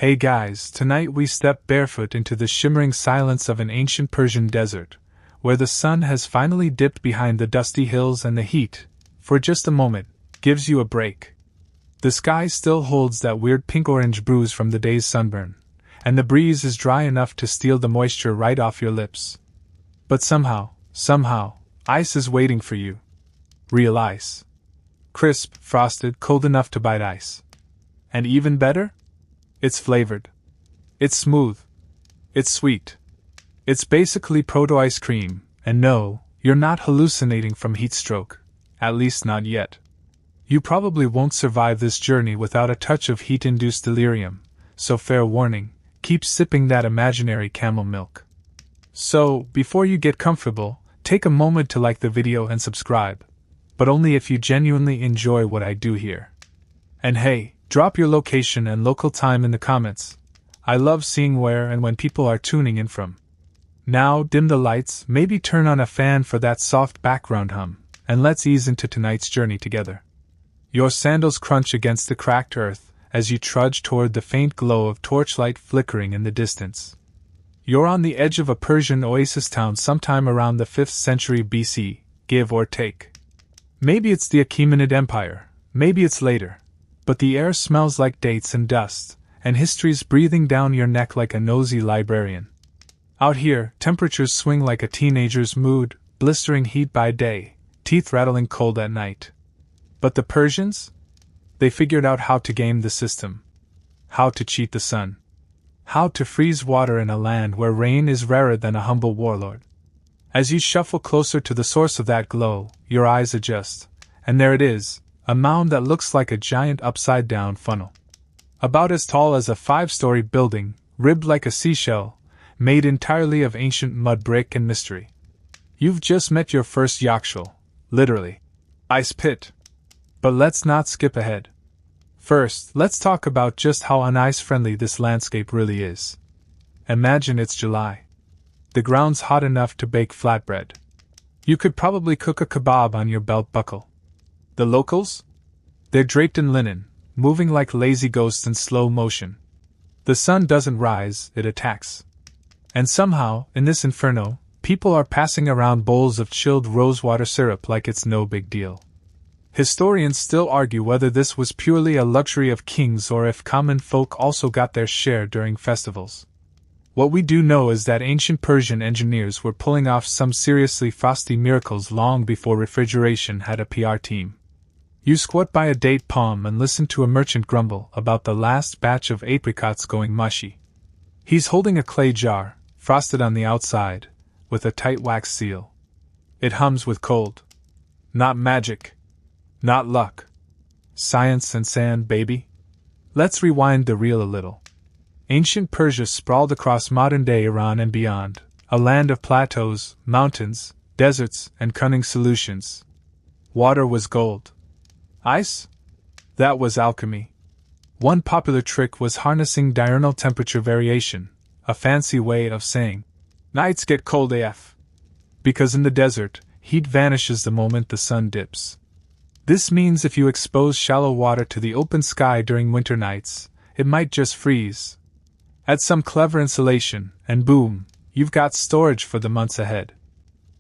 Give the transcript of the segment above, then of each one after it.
Hey guys, tonight we step barefoot into the shimmering silence of an ancient Persian desert, where the sun has finally dipped behind the dusty hills and the heat, for just a moment, gives you a break. The sky still holds that weird pink-orange bruise from the day's sunburn, and the breeze is dry enough to steal the moisture right off your lips. But somehow, ice is waiting for you. Real ice. Crisp, frosted, cold enough to bite ice. And even better? It's flavored. It's smooth. It's sweet. It's basically proto-ice cream, and no, you're not hallucinating from heat stroke, at least not yet. You probably won't survive this journey without a touch of heat-induced delirium, so fair warning, keep sipping that imaginary camel milk. So, before you get comfortable, take a moment to like the video and subscribe, but only if you genuinely enjoy what I do here. And hey, drop your location and local time in the comments. I love seeing where and when people are tuning in from. Now, dim the lights, maybe turn on a fan for that soft background hum, and let's ease into tonight's journey together. Your sandals crunch against the cracked earth as you trudge toward the faint glow of torchlight flickering in the distance. You're on the edge of a Persian oasis town sometime around the 5th century BC, give or take. Maybe it's the Achaemenid Empire, maybe it's later, but the air smells like dates and dust, and history's breathing down your neck like a nosy librarian. Out here, temperatures swing like a teenager's mood, blistering heat by day, teeth rattling cold at night. But the Persians? They figured out how to game the system. How to cheat the sun. How to freeze water in a land where rain is rarer than a humble warlord. As you shuffle closer to the source of that glow, your eyes adjust, and there it is, a mound that looks like a giant upside-down funnel. About as tall as a 5-story building, ribbed like a seashell, made entirely of ancient mud brick and mystery. You've just met your first Yakshul, literally. Ice pit. But let's not skip ahead. First, let's talk about just how un-ice-friendly this landscape really is. Imagine it's July. The ground's hot enough to bake flatbread. You could probably cook a kebab on your belt buckle. The locals? They're draped in linen, moving like lazy ghosts in slow motion. The sun doesn't rise, it attacks. And somehow, in this inferno, people are passing around bowls of chilled rosewater syrup like it's no big deal. Historians still argue whether this was purely a luxury of kings or if common folk also got their share during festivals. What we do know is that ancient Persian engineers were pulling off some seriously frosty miracles long before refrigeration had a PR team. You squat by a date palm and listen to a merchant grumble about the last batch of apricots going mushy. He's holding a clay jar, frosted on the outside, with a tight wax seal. It hums with cold. Not magic. Not luck. Science and sand, baby. Let's rewind the reel a little. Ancient Persia sprawled across modern-day Iran and beyond, a land of plateaus, mountains, deserts, and cunning solutions. Water was gold. Ice? That was alchemy. One popular trick was harnessing diurnal temperature variation, a fancy way of saying, nights get cold AF. Because in the desert, heat vanishes the moment the sun dips. This means if you expose shallow water to the open sky during winter nights, it might just freeze. Add some clever insulation, and boom, you've got storage for the months ahead.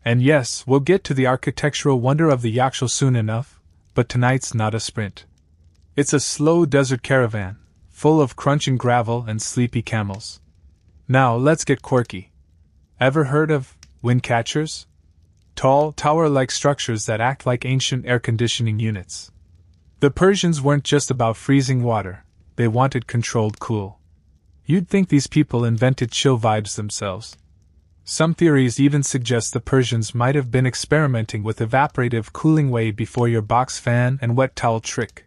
And yes, we'll get to the architectural wonder of the Yakshul soon enough, but tonight's not a sprint. It's a slow desert caravan, full of crunching gravel and sleepy camels. Now let's get quirky. Ever heard of wind catchers? Tall, tower-like structures that act like ancient air conditioning units. The Persians weren't just about freezing water, they wanted controlled cool. You'd think these people invented chill vibes themselves. Some theories even suggest the Persians might have been experimenting with evaporative cooling way before your box fan and wet towel trick.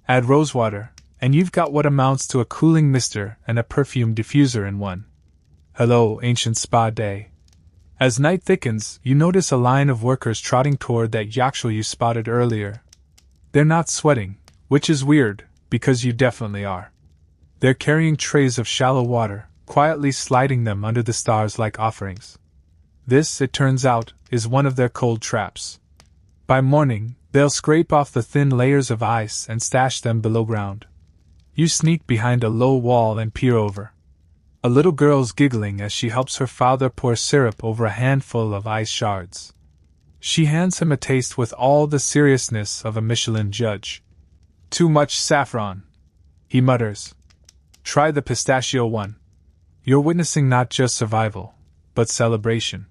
Add rosewater, and you've got what amounts to a cooling mister and a perfume diffuser in one. Hello, ancient spa day. As night thickens, you notice a line of workers trotting toward that Yakshul you spotted earlier. They're not sweating, which is weird, because you definitely are. They're carrying trays of shallow water, quietly sliding them under the stars like offerings. This, it turns out, is one of their cold traps. By morning, they'll scrape off the thin layers of ice and stash them below ground. You sneak behind a low wall and peer over. A little girl's giggling as she helps her father pour syrup over a handful of ice shards. She hands him a taste with all the seriousness of a Michelin judge. "Too much saffron," he mutters. "Try the pistachio one." You're witnessing not just survival, but celebration.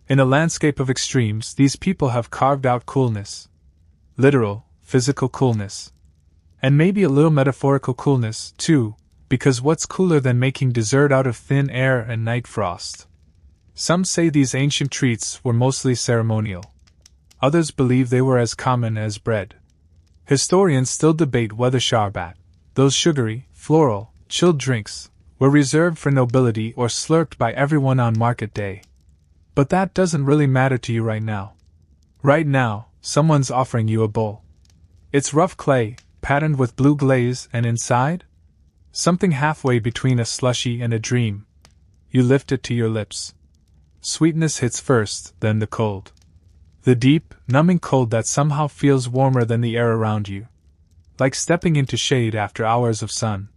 In a landscape of extremes, these people have carved out coolness. Literal, physical coolness. And maybe a little metaphorical coolness, too, because what's cooler than making dessert out of thin air and night frost? Some say these ancient treats were mostly ceremonial. Others believe they were as common as bread. Historians still debate whether sharbat, those sugary, floral, chilled drinks, were reserved for nobility or slurped by everyone on market day. But that doesn't really matter to you right now. Right now, someone's offering you a bowl. It's rough clay, patterned with blue glaze, and inside? Something halfway between a slushie and a dream. You lift it to your lips. Sweetness hits first, then the cold. The deep, numbing cold that somehow feels warmer than the air around you. Like stepping into shade after hours of sun.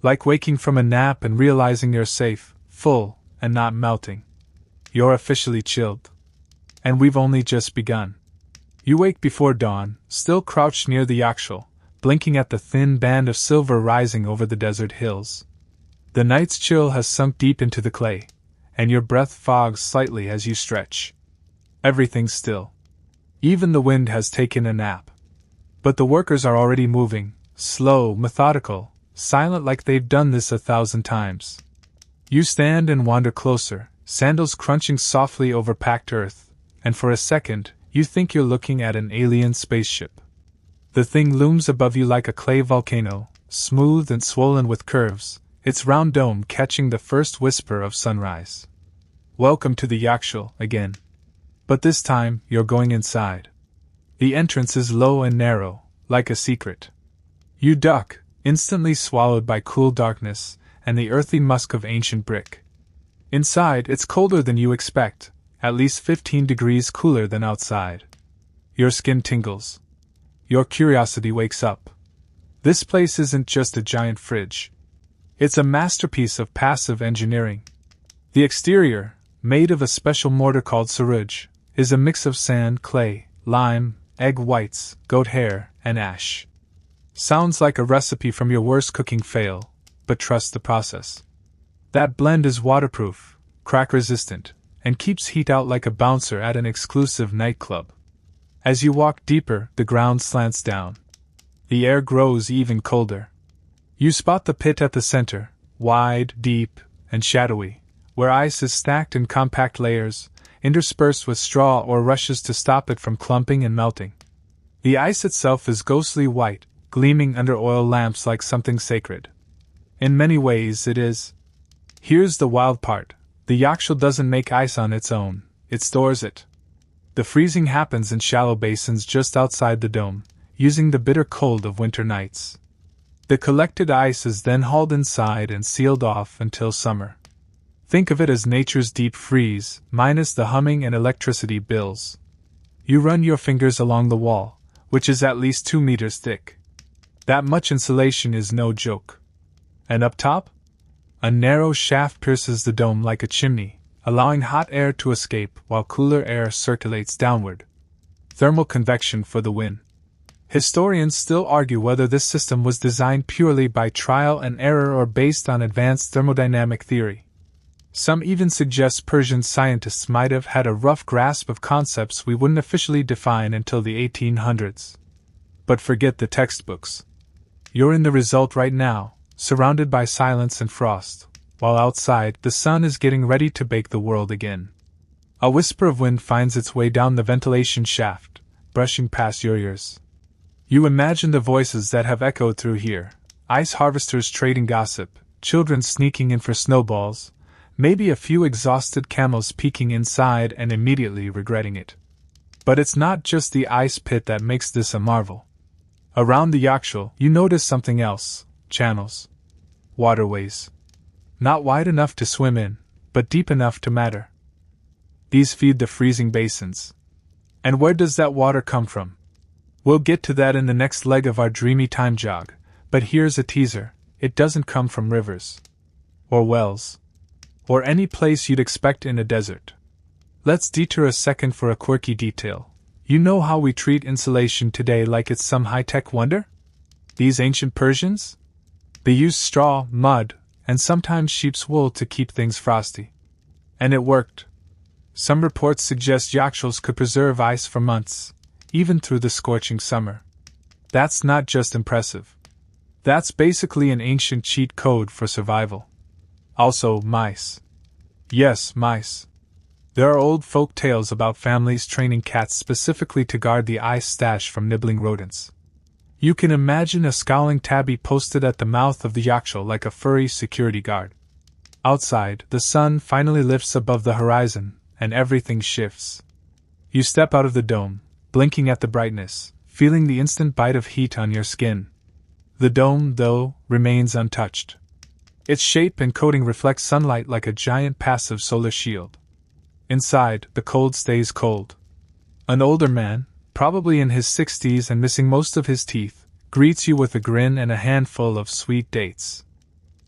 Like waking from a nap and realizing you're safe, full, and not melting. You're officially chilled. And we've only just begun. You wake before dawn, still crouched near the yakshal, blinking at the thin band of silver rising over the desert hills. The night's chill has sunk deep into the clay, and your breath fogs slightly as you stretch. Everything's still. Even the wind has taken a nap. But the workers are already moving, slow, methodical, silent like they've done this 1,000 times. You stand and wander closer, sandals crunching softly over packed earth, and for a second, you think you're looking at an alien spaceship. The thing looms above you like a clay volcano, smooth and swollen with curves, its round dome catching the first whisper of sunrise. Welcome to the yakshal again. But this time, you're going inside. The entrance is low and narrow, like a secret. You duck, instantly swallowed by cool darkness and the earthy musk of ancient brick. Inside, it's colder than you expect, at least 15 degrees cooler than outside. Your skin tingles. Your curiosity wakes up. This place isn't just a giant fridge. It's a masterpiece of passive engineering. The exterior, made of a special mortar called saruj, is a mix of sand, clay, lime, egg whites, goat hair, and ash. Sounds like a recipe from your worst cooking fail, but trust the process. That blend is waterproof, crack-resistant, and keeps heat out like a bouncer at an exclusive nightclub. As you walk deeper, the ground slants down. The air grows even colder. You spot the pit at the center, wide, deep, and shadowy, where ice is stacked in compact layers, interspersed with straw or rushes to stop it from clumping and melting. The ice itself is ghostly white, gleaming under oil lamps like something sacred. In many ways it is. Here's the wild part. The yakshal doesn't make ice on its own, it stores it. The freezing happens in shallow basins just outside the dome, using the bitter cold of winter nights. The collected ice is then hauled inside and sealed off until summer. Think of it as nature's deep freeze, minus the humming and electricity bills. You run your fingers along the wall, which is at least 2 meters thick. That much insulation is no joke. And up top? A narrow shaft pierces the dome like a chimney, allowing hot air to escape while cooler air circulates downward. Thermal convection for the win. Historians still argue whether this system was designed purely by trial and error or based on advanced thermodynamic theory. Some even suggest Persian scientists might have had a rough grasp of concepts we wouldn't officially define until the 1800s. But forget the textbooks. You're in the result right now, surrounded by silence and frost, while outside the sun is getting ready to bake the world again. A whisper of wind finds its way down the ventilation shaft, brushing past your ears. You imagine the voices that have echoed through here, ice harvesters trading gossip, children sneaking in for snowballs, maybe a few exhausted camels peeking inside and immediately regretting it. But it's not just the ice pit that makes this a marvel. Around the yakshal, you notice something else: channels. Waterways. Not wide enough to swim in, but deep enough to matter. These feed the freezing basins. And where does that water come from? We'll get to that in the next leg of our dreamy time jog, But here's a teaser: it doesn't come from rivers, or wells, or any place you'd expect in a desert. Let's detour a second for a quirky detail. You know how we treat insulation today like it's some high-tech wonder? These ancient Persians? They used straw, mud, and sometimes sheep's wool to keep things frosty. And it worked. Some reports suggest yakshils could preserve ice for months, even through the scorching summer. That's not just impressive. That's basically an ancient cheat code for survival. Also, mice. Yes, mice. There are old folk tales about families training cats specifically to guard the ice stash from nibbling rodents. You can imagine a scowling tabby posted at the mouth of the yakshil like a furry security guard. Outside, the sun finally lifts above the horizon, and everything shifts. You step out of the dome, blinking at the brightness, feeling the instant bite of heat on your skin. The dome, though, remains untouched. Its shape and coating reflect sunlight like a giant passive solar shield. Inside, the cold stays cold. An older man, probably in his 60s and missing most of his teeth, greets you with a grin and a handful of sweet dates.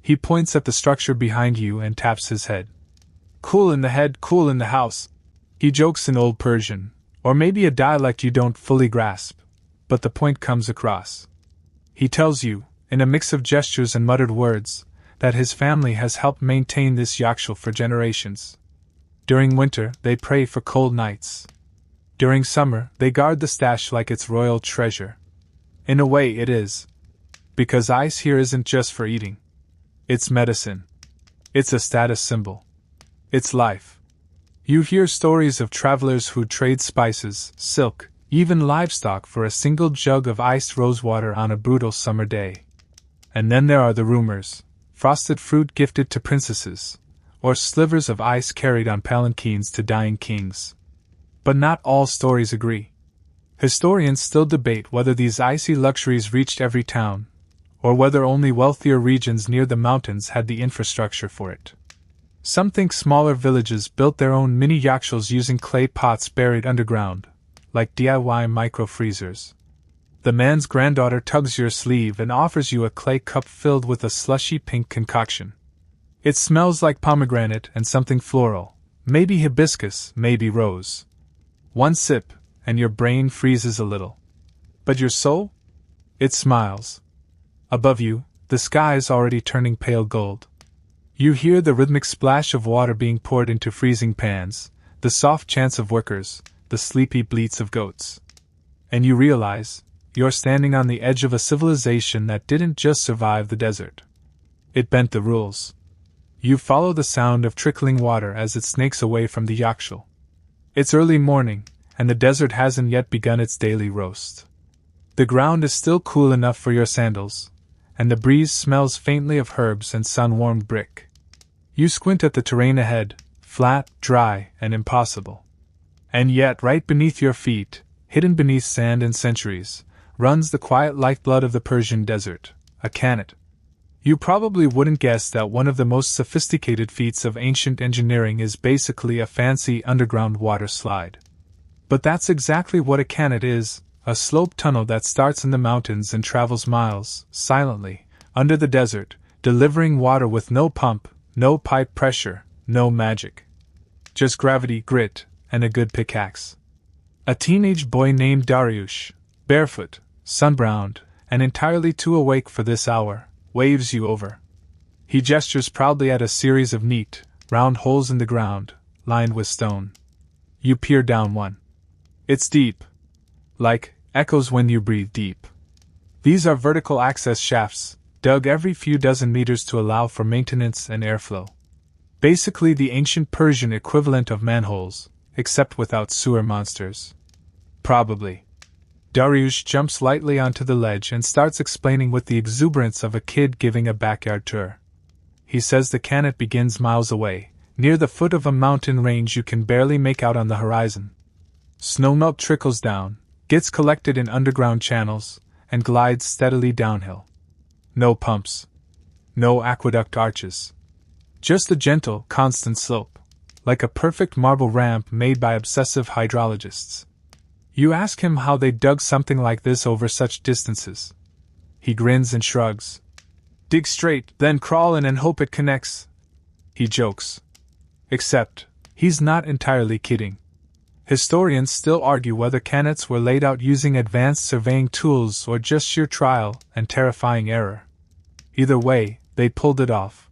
He points at the structure behind you and taps his head. Cool in the head, cool in the house. He jokes in Old Persian, or maybe a dialect you don't fully grasp, but the point comes across. He tells you, in a mix of gestures and muttered words, that his family has helped maintain this yakshil for generations. During winter, they pray for cold nights. During summer, they guard the stash like it's royal treasure. In a way, it is. Because ice here isn't just for eating. It's medicine. It's a status symbol. It's life. You hear stories of travelers who trade spices, silk, even livestock for a single jug of iced rosewater on a brutal summer day. And then there are the rumors: frosted fruit gifted to princesses, or slivers of ice carried on palanquins to dying kings. But not all stories agree. Historians still debate whether these icy luxuries reached every town, or whether only wealthier regions near the mountains had the infrastructure for it. Some think smaller villages built their own mini yakshils using clay pots buried underground, like DIY micro-freezers. The man's granddaughter tugs your sleeve and offers you a clay cup filled with a slushy pink concoction. It smells like pomegranate and something floral, maybe hibiscus, maybe rose. One sip, and your brain freezes a little. But your soul? It smiles. Above you, the sky is already turning pale gold. You hear the rhythmic splash of water being poured into freezing pans, the soft chants of workers, the sleepy bleats of goats. And you realize, you're standing on the edge of a civilization that didn't just survive the desert. It bent the rules. You follow the sound of trickling water as it snakes away from the yakshil. It's early morning, and the desert hasn't yet begun its daily roast. The ground is still cool enough for your sandals, and the breeze smells faintly of herbs and sun-warmed brick. You squint at the terrain ahead, flat, dry, and impossible. And yet, right beneath your feet, hidden beneath sand and centuries, runs the quiet lifeblood of the Persian desert, a cannet. You probably wouldn't guess that one of the most sophisticated feats of ancient engineering is basically a fancy underground water slide. But that's exactly what a cannet is, a sloped tunnel that starts in the mountains and travels miles, silently, under the desert, delivering water with no pump, no pipe pressure, no magic. Just gravity, grit, and a good pickaxe. A teenage boy named Dariush, barefoot, sunbrowned, and entirely too awake for this hour, waves you over. He gestures proudly at a series of neat, round holes in the ground, lined with stone. You peer down one. It's deep. Like echoes when you breathe deep. These are vertical access shafts, dug every few dozen meters to allow for maintenance and airflow. Basically the ancient Persian equivalent of manholes, except without sewer monsters. Probably. Dariush jumps lightly onto the ledge and starts explaining with the exuberance of a kid giving a backyard tour. He says the cannet begins miles away, near the foot of a mountain range you can barely make out on the horizon. Snowmelt trickles down, gets collected in underground channels, and glides steadily downhill. No pumps. No aqueduct arches. Just a gentle, constant slope, like a perfect marble ramp made by obsessive hydrologists. You ask him how they dug something like this over such distances. He grins and shrugs. Dig straight, then crawl in and hope it connects. He jokes. Except, he's not entirely kidding. Historians still argue whether canets were laid out using advanced surveying tools or just sheer trial and terrifying error. Either way, they pulled it off.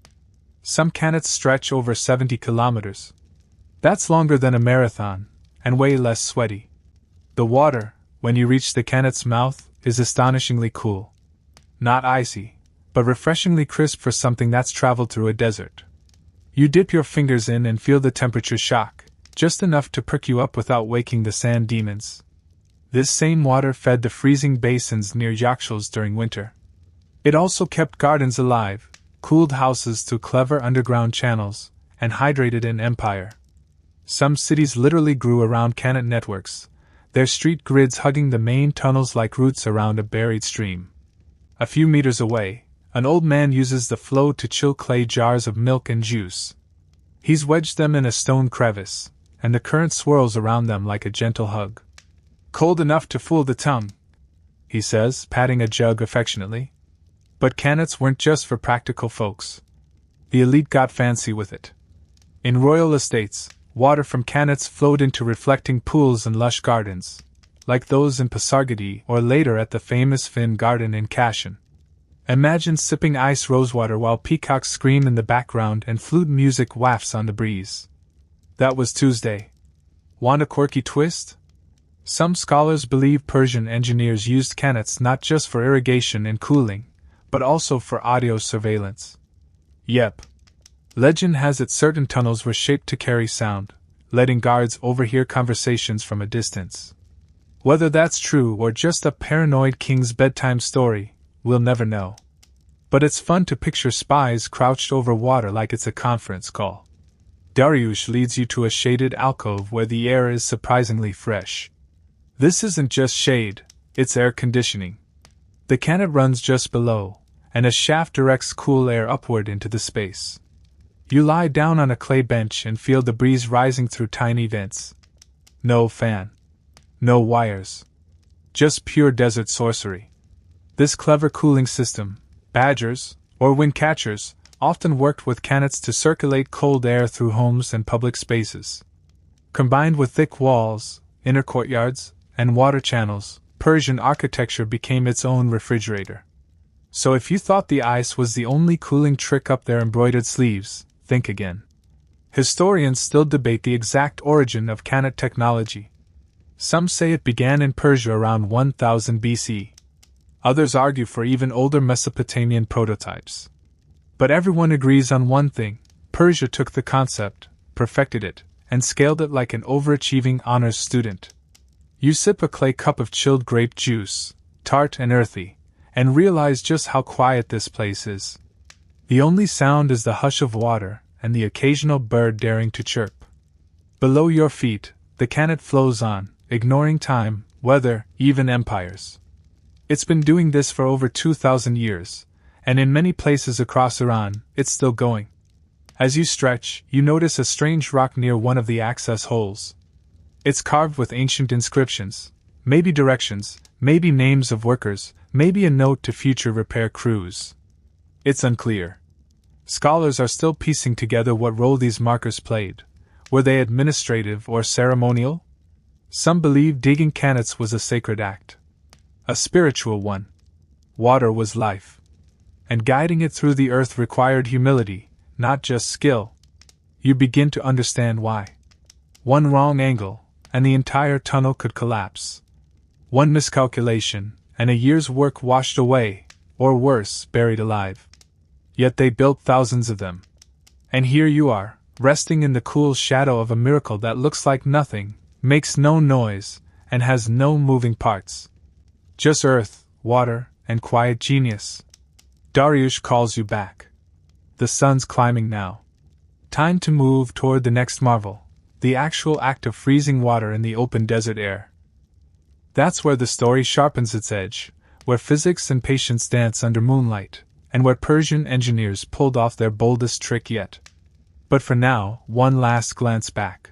Some canets stretch over 70 kilometers. That's longer than a marathon, and way less sweaty. The water, when you reach the canet's mouth, is astonishingly cool. Not icy, but refreshingly crisp for something that's traveled through a desert. You dip your fingers in and feel the temperature shock, just enough to perk you up without waking the sand demons. This same water fed the freezing basins near Yakshals during winter. It also kept gardens alive, cooled houses through clever underground channels, and hydrated an empire. Some cities literally grew around canet networks, their street grids hugging the main tunnels like roots around a buried stream. A few meters away, an old man uses the flow to chill clay jars of milk and juice. He's wedged them in a stone crevice, and the current swirls around them like a gentle hug. Cold enough to fool the tongue, he says, patting a jug affectionately. But canets weren't just for practical folks. The elite got fancy with it. In royal estates, water from canets flowed into reflecting pools and lush gardens, like those in Pasargadae or later at the famous Finn Garden in Kashan. Imagine sipping ice rosewater while peacocks scream in the background and flute music wafts on the breeze. That was Tuesday. Want a quirky twist? Some scholars believe Persian engineers used canets not just for irrigation and cooling, but also for audio surveillance. Yep. Legend has it certain tunnels were shaped to carry sound, letting guards overhear conversations from a distance. Whether that's true or just a paranoid king's bedtime story, we'll never know. But it's fun to picture spies crouched over water like it's a conference call. Dariush leads you to a shaded alcove where the air is surprisingly fresh. This isn't just shade, it's air conditioning. The canet runs just below, and a shaft directs cool air upward into the space. You lie down on a clay bench and feel the breeze rising through tiny vents. No fan. No wires. Just pure desert sorcery. This clever cooling system, badgers, or wind catchers, often worked with canets to circulate cold air through homes and public spaces. Combined with thick walls, inner courtyards, and water channels, Persian architecture became its own refrigerator. So if you thought the ice was the only cooling trick up their embroidered sleeves, think again. Historians still debate the exact origin of canet technology. Some say it began in Persia around 1000 BC. Others argue for even older Mesopotamian prototypes. But everyone agrees on one thing: Persia took the concept, perfected it, and scaled it like an overachieving honors student. You sip a clay cup of chilled grape juice, tart and earthy, and realize just how quiet this place is. The only sound is the hush of water and the occasional bird daring to chirp. Below your feet, the canet flows on, ignoring time, weather, even empires. It's been doing this for over 2,000 years, and in many places across Iran, it's still going. As you stretch, you notice a strange rock near one of the access holes. It's carved with ancient inscriptions, maybe directions, maybe names of workers, maybe a note to future repair crews. It's unclear. Scholars are still piecing together what role these markers played. Were they administrative or ceremonial? Some believe digging canets was a sacred act. A spiritual one. Water was life. And guiding it through the earth required humility, not just skill. You begin to understand why. One wrong angle, and the entire tunnel could collapse. One miscalculation, and a year's work washed away, or worse, buried alive. Yet they built thousands of them. And here you are, resting in the cool shadow of a miracle that looks like nothing, makes no noise, and has no moving parts. Just earth, water, and quiet genius. Dariush calls you back. The sun's climbing now. Time to move toward the next marvel, the actual act of freezing water in the open desert air. That's where the story sharpens its edge, where physics and patience dance under moonlight, and where Persian engineers pulled off their boldest trick yet. But for now, one last glance back.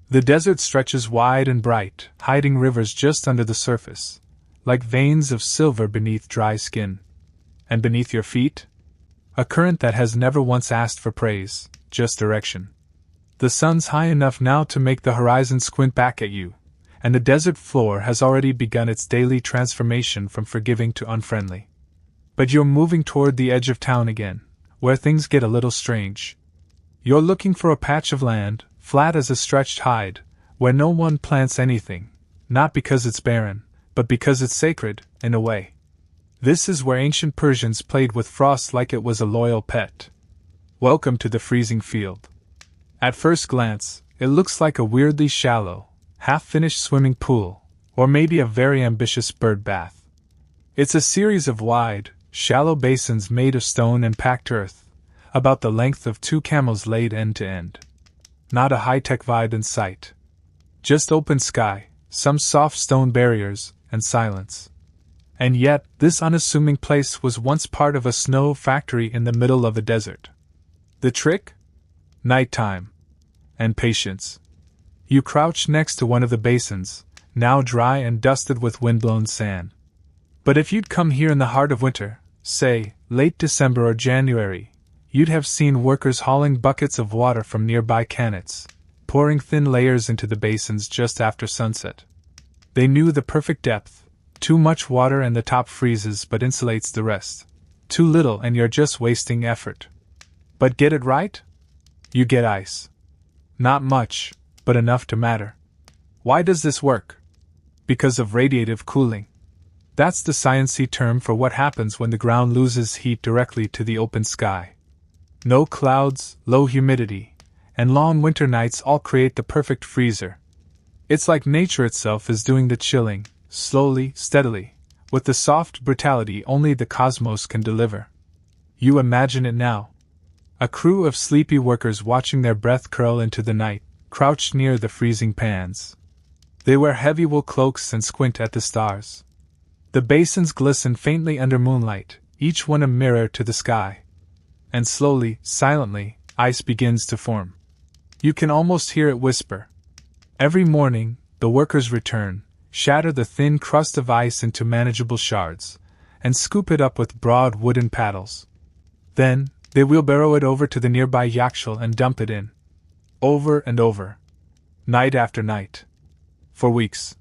The desert stretches wide and bright, hiding rivers just under the surface, like veins of silver beneath dry skin. And beneath your feet? A current that has never once asked for praise, just direction. The sun's high enough now to make the horizon squint back at you, and the desert floor has already begun its daily transformation from forgiving to unfriendly. But you're moving toward the edge of town again, where things get a little strange. You're looking for a patch of land, flat as a stretched hide, where no one plants anything, not because it's barren, but because it's sacred, in a way. This is where ancient Persians played with frost like it was a loyal pet. Welcome to the freezing field. At first glance, it looks like a weirdly shallow, half-finished swimming pool, or maybe a very ambitious bird bath. It's a series of wide, shallow basins made of stone and packed earth, about the length of 2 camels laid end to end. Not a high-tech vibe in sight. Just open sky, some soft stone barriers, and silence. And yet, this unassuming place was once part of a snow factory in the middle of a desert. The trick? Nighttime. And patience. You crouch next to one of the basins, now dry and dusted with windblown sand. But if you'd come here in the heart of winter, say, late December or January, you'd have seen workers hauling buckets of water from nearby canets, pouring thin layers into the basins just after sunset. They knew the perfect depth. Too much water and the top freezes but insulates the rest. Too little and you're just wasting effort. But get it right? You get ice. Not much, but enough to matter. Why does this work? Because of radiative cooling. That's the sciencey term for what happens when the ground loses heat directly to the open sky. No clouds, low humidity, and long winter nights all create the perfect freezer. It's like nature itself is doing the chilling, slowly, steadily, with the soft brutality only the cosmos can deliver. You imagine it now. A crew of sleepy workers watching their breath curl into the night, crouched near the freezing pans. They wear heavy wool cloaks and squint at the stars. The basins glisten faintly under moonlight, each one a mirror to the sky. And slowly, silently, ice begins to form. You can almost hear it whisper. Every morning, the workers return, shatter the thin crust of ice into manageable shards, and scoop it up with broad wooden paddles. Then, they wheelbarrow it over to the nearby yakshal and dump it in. Over and over. Night after night. For weeks.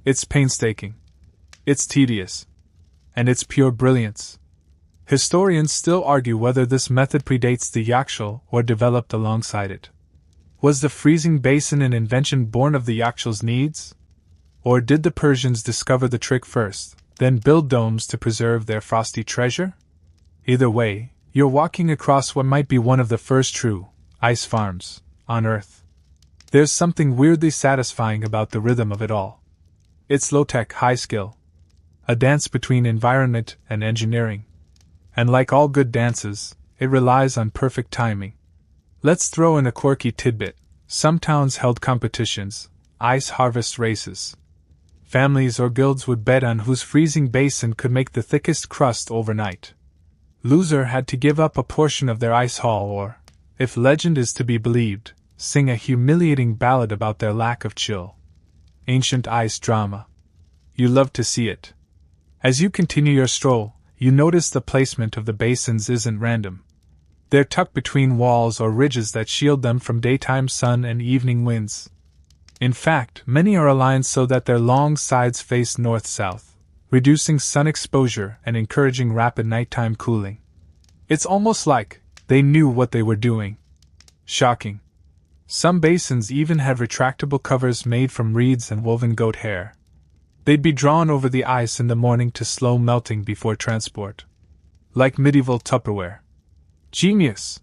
It's painstaking. It's tedious. And it's pure brilliance. Historians still argue whether this method predates the yakshal or developed alongside it. Was the freezing basin an invention born of the yakshal's needs? Or did the Persians discover the trick first, then build domes to preserve their frosty treasure? Either way, you're walking across what might be one of the first true ice farms on Earth. There's something weirdly satisfying about the rhythm of it all. It's low-tech, high-skill. A dance between environment and engineering. And like all good dances, it relies on perfect timing. Let's throw in a quirky tidbit. Some towns held competitions, ice harvest races. Families or guilds would bet on whose freezing basin could make the thickest crust overnight. Loser had to give up a portion of their ice haul or, if legend is to be believed, sing a humiliating ballad about their lack of chill. Ancient ice drama. You love to see it. As you continue your stroll, you notice the placement of the basins isn't random. They're tucked between walls or ridges that shield them from daytime sun and evening winds. In fact, many are aligned so that their long sides face north-south, reducing sun exposure and encouraging rapid nighttime cooling. It's almost like they knew what they were doing. Shocking. Some basins even had retractable covers made from reeds and woven goat hair. They'd be drawn over the ice in the morning to slow melting before transport. Like medieval Tupperware. Genius!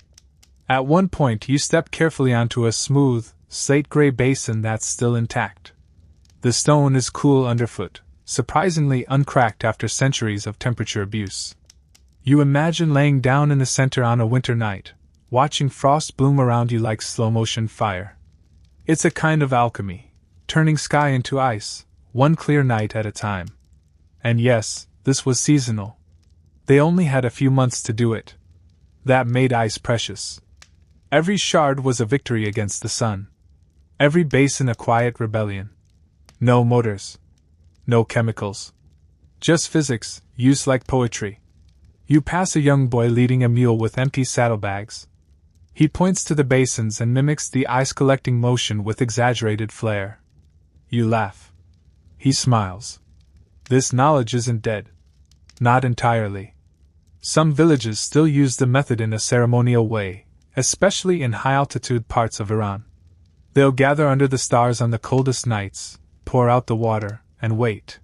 At one point you step carefully onto a smooth, slate-gray basin that's still intact. The stone is cool underfoot, surprisingly uncracked after centuries of temperature abuse. You imagine laying down in the center on a winter night, watching frost bloom around you like slow-motion fire. It's a kind of alchemy, turning sky into ice, one clear night at a time. And yes, this was seasonal. They only had a few months to do it. That made ice precious. Every shard was a victory against the sun. Every basin a quiet rebellion. No motors. No chemicals. Just physics, used like poetry. You pass a young boy leading a mule with empty saddlebags. He points to the basins and mimics the ice-collecting motion with exaggerated flair. You laugh. He smiles. This knowledge isn't dead. Not entirely. Some villages still use the method in a ceremonial way, especially in high-altitude parts of Iran. They'll gather under the stars on the coldest nights, pour out the water, and wait.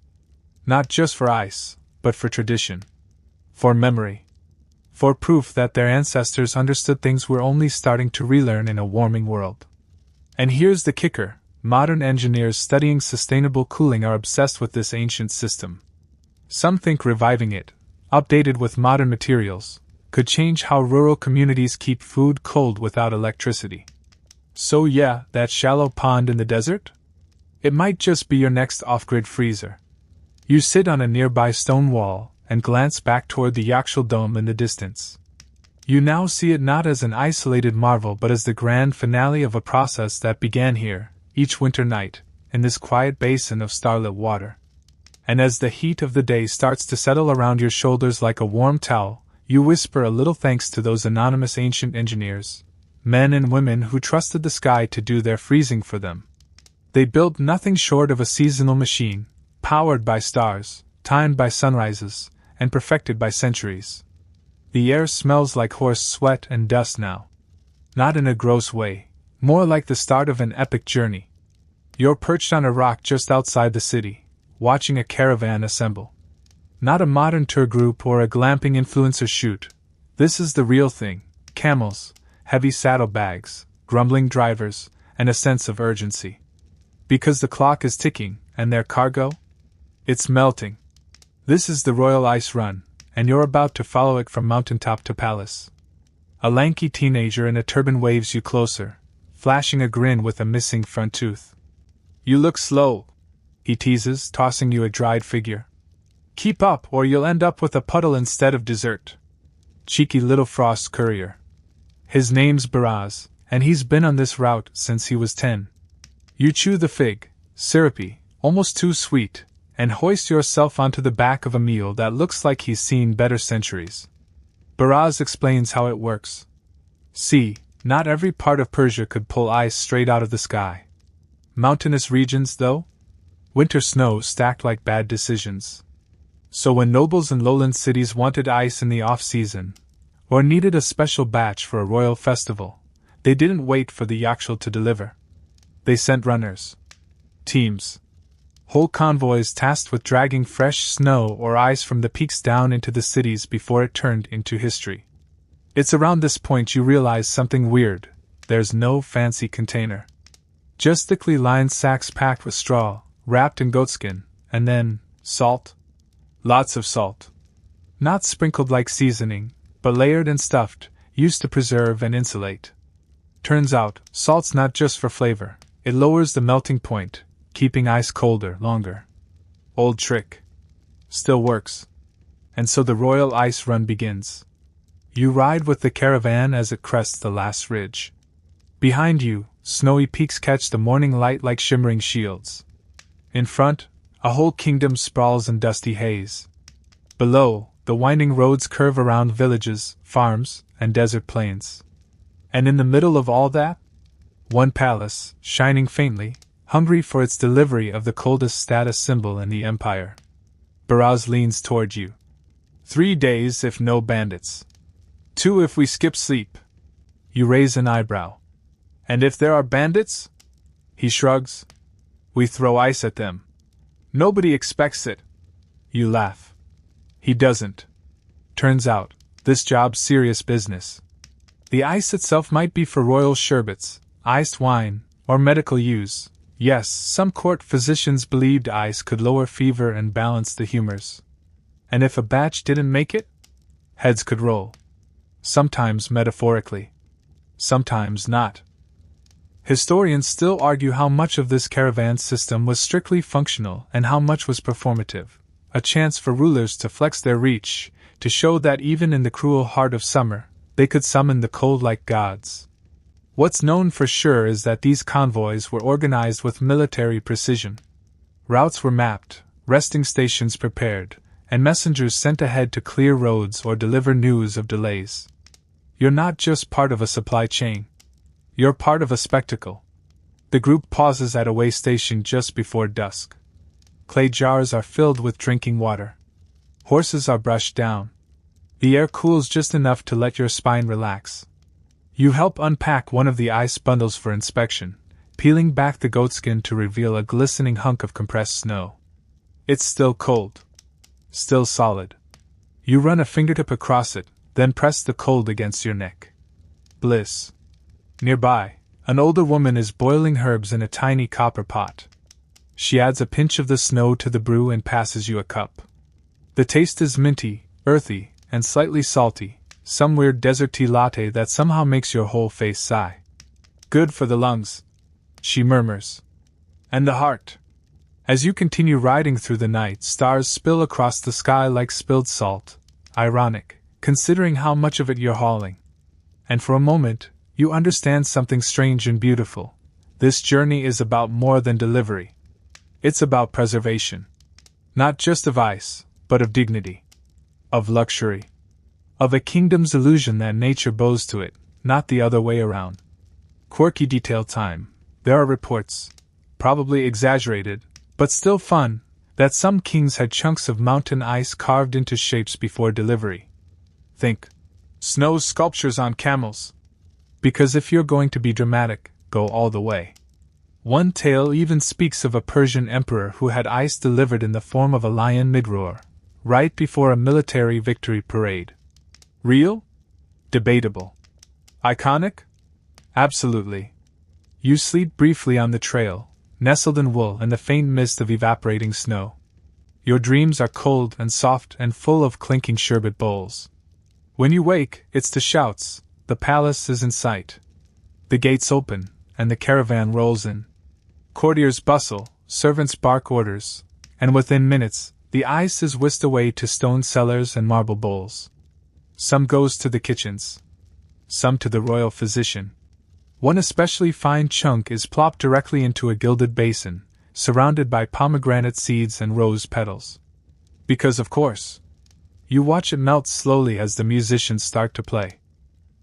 Not just for ice, but for tradition. For memory. For proof that their ancestors understood things we're only starting to relearn in a warming world. And here's the kicker: modern engineers studying sustainable cooling are obsessed with this ancient system. Some think reviving it, updated with modern materials, could change how rural communities keep food cold without electricity. So yeah, that shallow pond in the desert? It might just be your next off-grid freezer. You sit on a nearby stone wall and glance back toward the Yakshal Dome in the distance. You now see it not as an isolated marvel but as the grand finale of a process that began here, each winter night, in this quiet basin of starlit water. And as the heat of the day starts to settle around your shoulders like a warm towel, you whisper a little thanks to those anonymous ancient engineers, men and women who trusted the sky to do their freezing for them. They built nothing short of a seasonal machine, powered by stars, timed by sunrises, and perfected by centuries. The air smells like horse sweat and dust now. Not in a gross way, more like the start of an epic journey. You're perched on a rock just outside the city, watching a caravan assemble. Not a modern tour group or a glamping influencer shoot. This is the real thing: camels, heavy saddlebags, grumbling drivers, and a sense of urgency. Because the clock is ticking, and their cargo? It's melting. This is the Royal Ice Run, and you're about to follow it from mountaintop to palace. A lanky teenager in a turban waves you closer, flashing a grin with a missing front tooth. You look slow, he teases, tossing you a dried figure. Keep up, or you'll end up with a puddle instead of dessert. Cheeky little frost courier. His name's Baraz, and he's been on this route since he was 10. You chew the fig, syrupy, almost too sweet, and hoist yourself onto the back of a mule that looks like he's seen better centuries. Baraz explains how it works. See, not every part of Persia could pull ice straight out of the sky. Mountainous regions, though? Winter snow stacked like bad decisions. So when nobles in lowland cities wanted ice in the off-season, or needed a special batch for a royal festival, they didn't wait for the Yakshal to deliver. They sent runners. Teams. Whole convoys tasked with dragging fresh snow or ice from the peaks down into the cities before it turned into history. It's around this point you realize something weird. There's no fancy container. Just thickly lined sacks packed with straw, wrapped in goatskin, and then, salt. Lots of salt. Not sprinkled like seasoning, but layered and stuffed, used to preserve and insulate. Turns out, salt's not just for flavor, it lowers the melting point, keeping ice colder longer. Old trick. Still works. And so the Royal Ice Run begins. You ride with the caravan as it crests the last ridge. Behind you, snowy peaks catch the morning light like shimmering shields. In front, a whole kingdom sprawls in dusty haze. Below, the winding roads curve around villages, farms, and desert plains. And in the middle of all that, one palace, shining faintly, hungry for its delivery of the coldest status symbol in the empire. Baraz leans toward you. 3 days if no bandits. 2 if we skip sleep. You raise an eyebrow. And if there are bandits? He shrugs. We throw ice at them. Nobody expects it. You laugh. He doesn't. Turns out, this job's serious business. The ice itself might be for royal sherbets, iced wine, or medical use. Yes, some court physicians believed ice could lower fever and balance the humors. And if a batch didn't make it, heads could roll. Sometimes metaphorically. Sometimes not. Historians still argue how much of this caravan system was strictly functional and how much was performative, a chance for rulers to flex their reach, to show that even in the cruel heart of summer, they could summon the cold like gods. What's known for sure is that these convoys were organized with military precision. Routes were mapped, resting stations prepared, and messengers sent ahead to clear roads or deliver news of delays. You're not just part of a supply chain. You're part of a spectacle. The group pauses at a way station just before dusk. Clay jars are filled with drinking water. Horses are brushed down. The air cools just enough to let your spine relax. You help unpack one of the ice bundles for inspection, peeling back the goatskin to reveal a glistening hunk of compressed snow. It's still cold. Still solid. You run a fingertip across it, then press the cold against your neck. Bliss. Nearby, an older woman is boiling herbs in a tiny copper pot. She adds a pinch of the snow to the brew and passes you a cup. The taste is minty, earthy, and slightly salty, some weird desert tea latte that somehow makes your whole face sigh. Good for the lungs, she murmurs. And the heart. As you continue riding through the night, stars spill across the sky like spilled salt. Ironic, considering how much of it you're hauling. And for a moment, you understand something strange and beautiful. This journey is about more than delivery. It's about preservation. Not just of ice, but of dignity. Of luxury. Of a kingdom's illusion that nature bows to it, not the other way around. Quirky detail time. There are reports, probably exaggerated, but still fun, that some kings had chunks of mountain ice carved into shapes before delivery. Think. Snow sculptures on camels. Because if you're going to be dramatic, go all the way. One tale even speaks of a Persian emperor who had ice delivered in the form of a lion mid-roar, right before a military victory parade. Real? Debatable. Iconic? Absolutely. You sleep briefly on the trail, nestled in wool and the faint mist of evaporating snow. Your dreams are cold and soft and full of clinking sherbet bowls. When you wake, it's to shouts. The palace is in sight. The gates open, and the caravan rolls in. Courtiers bustle, servants bark orders, and within minutes, the ice is whisked away to stone cellars and marble bowls. Some goes to the kitchens. Some to the royal physician. One especially fine chunk is plopped directly into a gilded basin, surrounded by pomegranate seeds and rose petals. Because of course. You watch it melt slowly as the musicians start to play.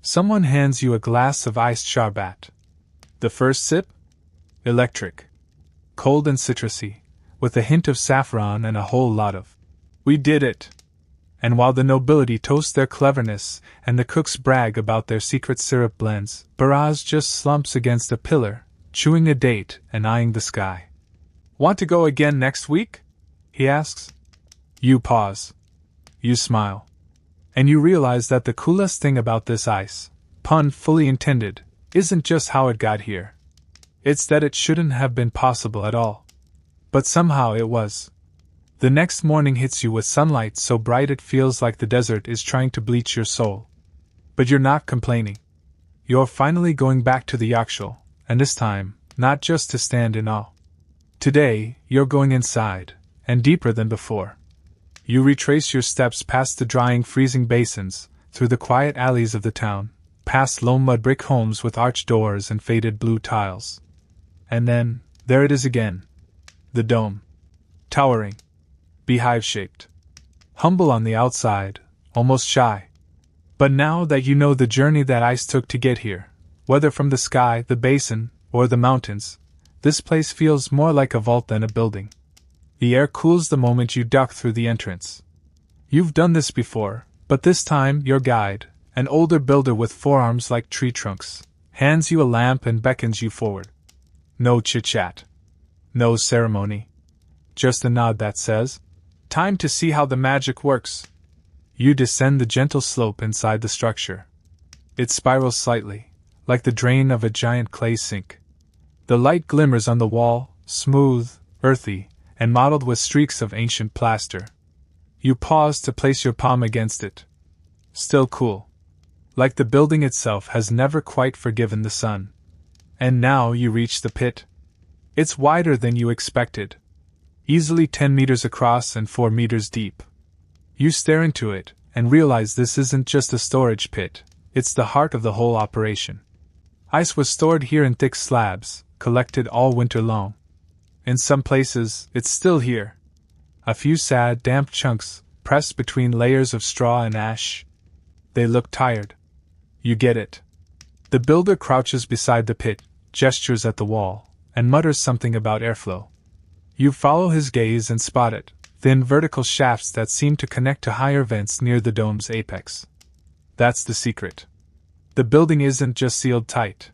Someone hands you a glass of iced sharbat. The first sip? Electric. Cold and citrusy, with a hint of saffron and a whole lot of "We did it!" And while the nobility toast their cleverness and the cooks brag about their secret syrup blends, Baraz just slumps against a pillar, chewing a date and eyeing the sky. Want to go again next week? He asks. You pause. You smile. And you realize that the coolest thing about this ice, pun fully intended, isn't just how it got here. It's that it shouldn't have been possible at all. But somehow it was. The next morning hits you with sunlight so bright it feels like the desert is trying to bleach your soul. But you're not complaining. You're finally going back to the Yakshal, and this time, not just to stand in awe. Today, you're going inside, and deeper than before. You retrace your steps past the drying freezing basins, through the quiet alleys of the town, past low mud brick homes with arched doors and faded blue tiles. And then, there it is again. The dome. Towering. Beehive-shaped. Humble on the outside, almost shy. But now that you know the journey that ice took to get here, whether from the sky, the basin, or the mountains, this place feels more like a vault than a building. The air cools the moment you duck through the entrance. You've done this before, but this time your guide, an older builder with forearms like tree trunks, hands you a lamp and beckons you forward. No chit-chat. No ceremony. Just a nod that says, "Time to see how the magic works." You descend the gentle slope inside the structure. It spirals slightly, like the drain of a giant clay sink. The light glimmers on the wall, smooth, earthy, and mottled with streaks of ancient plaster. You pause to place your palm against it. Still cool. Like the building itself has never quite forgiven the sun. And now you reach the pit. It's wider than you expected. Easily 10 meters across and 4 meters deep. You stare into it, and realize this isn't just a storage pit, it's the heart of the whole operation. Ice was stored here in thick slabs, collected all winter long. In some places, it's still here. A few sad, damp chunks, pressed between layers of straw and ash. They look tired. You get it. The builder crouches beside the pit, gestures at the wall, and mutters something about airflow. You follow his gaze and spot it, thin vertical shafts that seem to connect to higher vents near the dome's apex. That's the secret. The building isn't just sealed tight.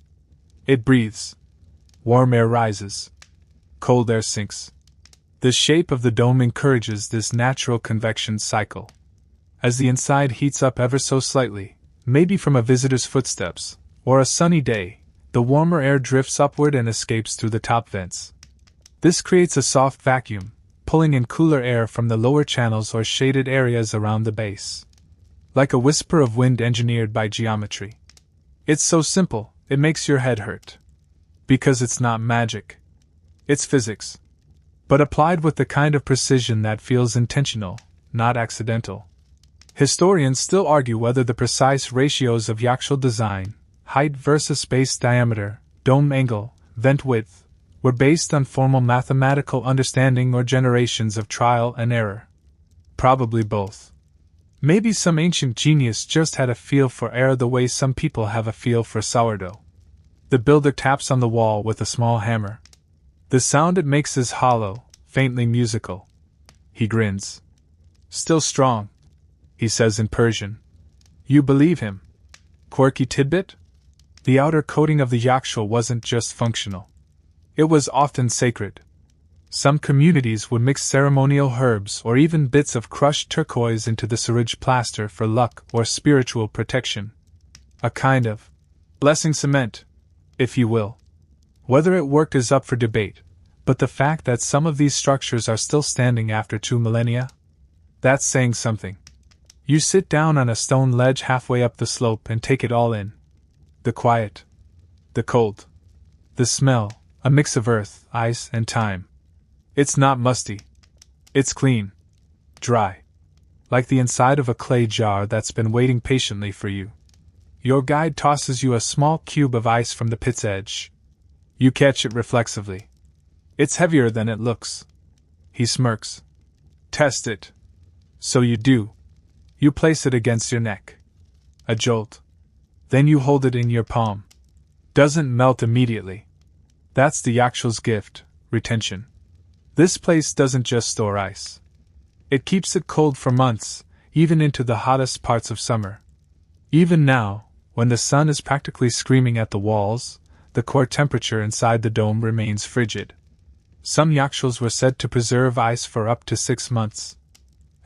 It breathes. Warm air rises. Cold air sinks. The shape of the dome encourages this natural convection cycle. As the inside heats up ever so slightly, maybe from a visitor's footsteps, or a sunny day, the warmer air drifts upward and escapes through the top vents. This creates a soft vacuum, pulling in cooler air from the lower channels or shaded areas around the base. Like a whisper of wind engineered by geometry. It's so simple, it makes your head hurt. Because it's not magic. It's physics. But applied with the kind of precision that feels intentional, not accidental. Historians still argue whether the precise ratios of yachtshell design, height versus base diameter, dome angle, vent width, were based on formal mathematical understanding or generations of trial and error. Probably both. Maybe some ancient genius just had a feel for air the way some people have a feel for sourdough. The builder taps on the wall with a small hammer. The sound it makes is hollow, faintly musical. He grins. Still strong, he says in Persian. You believe him? Quirky tidbit? The outer coating of the yachtshell wasn't just functional. It was often sacred. Some communities would mix ceremonial herbs or even bits of crushed turquoise into the serge plaster for luck or spiritual protection. A kind of blessing cement, if you will. Whether it worked is up for debate, but the fact that some of these structures are still standing after 2 millennia? That's saying something. You sit down on a stone ledge halfway up the slope and take it all in. The quiet. The cold. The smell, a mix of earth, ice, and time. It's not musty. It's clean. Dry. Like the inside of a clay jar that's been waiting patiently for you. Your guide tosses you a small cube of ice from the pit's edge. You catch it reflexively. It's heavier than it looks. He smirks. Test it. So you do. You place it against your neck. A jolt. Then you hold it in your palm. Doesn't melt immediately. That's the yachtshell's gift, retention. This place doesn't just store ice. It keeps it cold for months, even into the hottest parts of summer. Even now, when the sun is practically screaming at the walls, the core temperature inside the dome remains frigid. Some yachtshells were said to preserve ice for up to 6 months.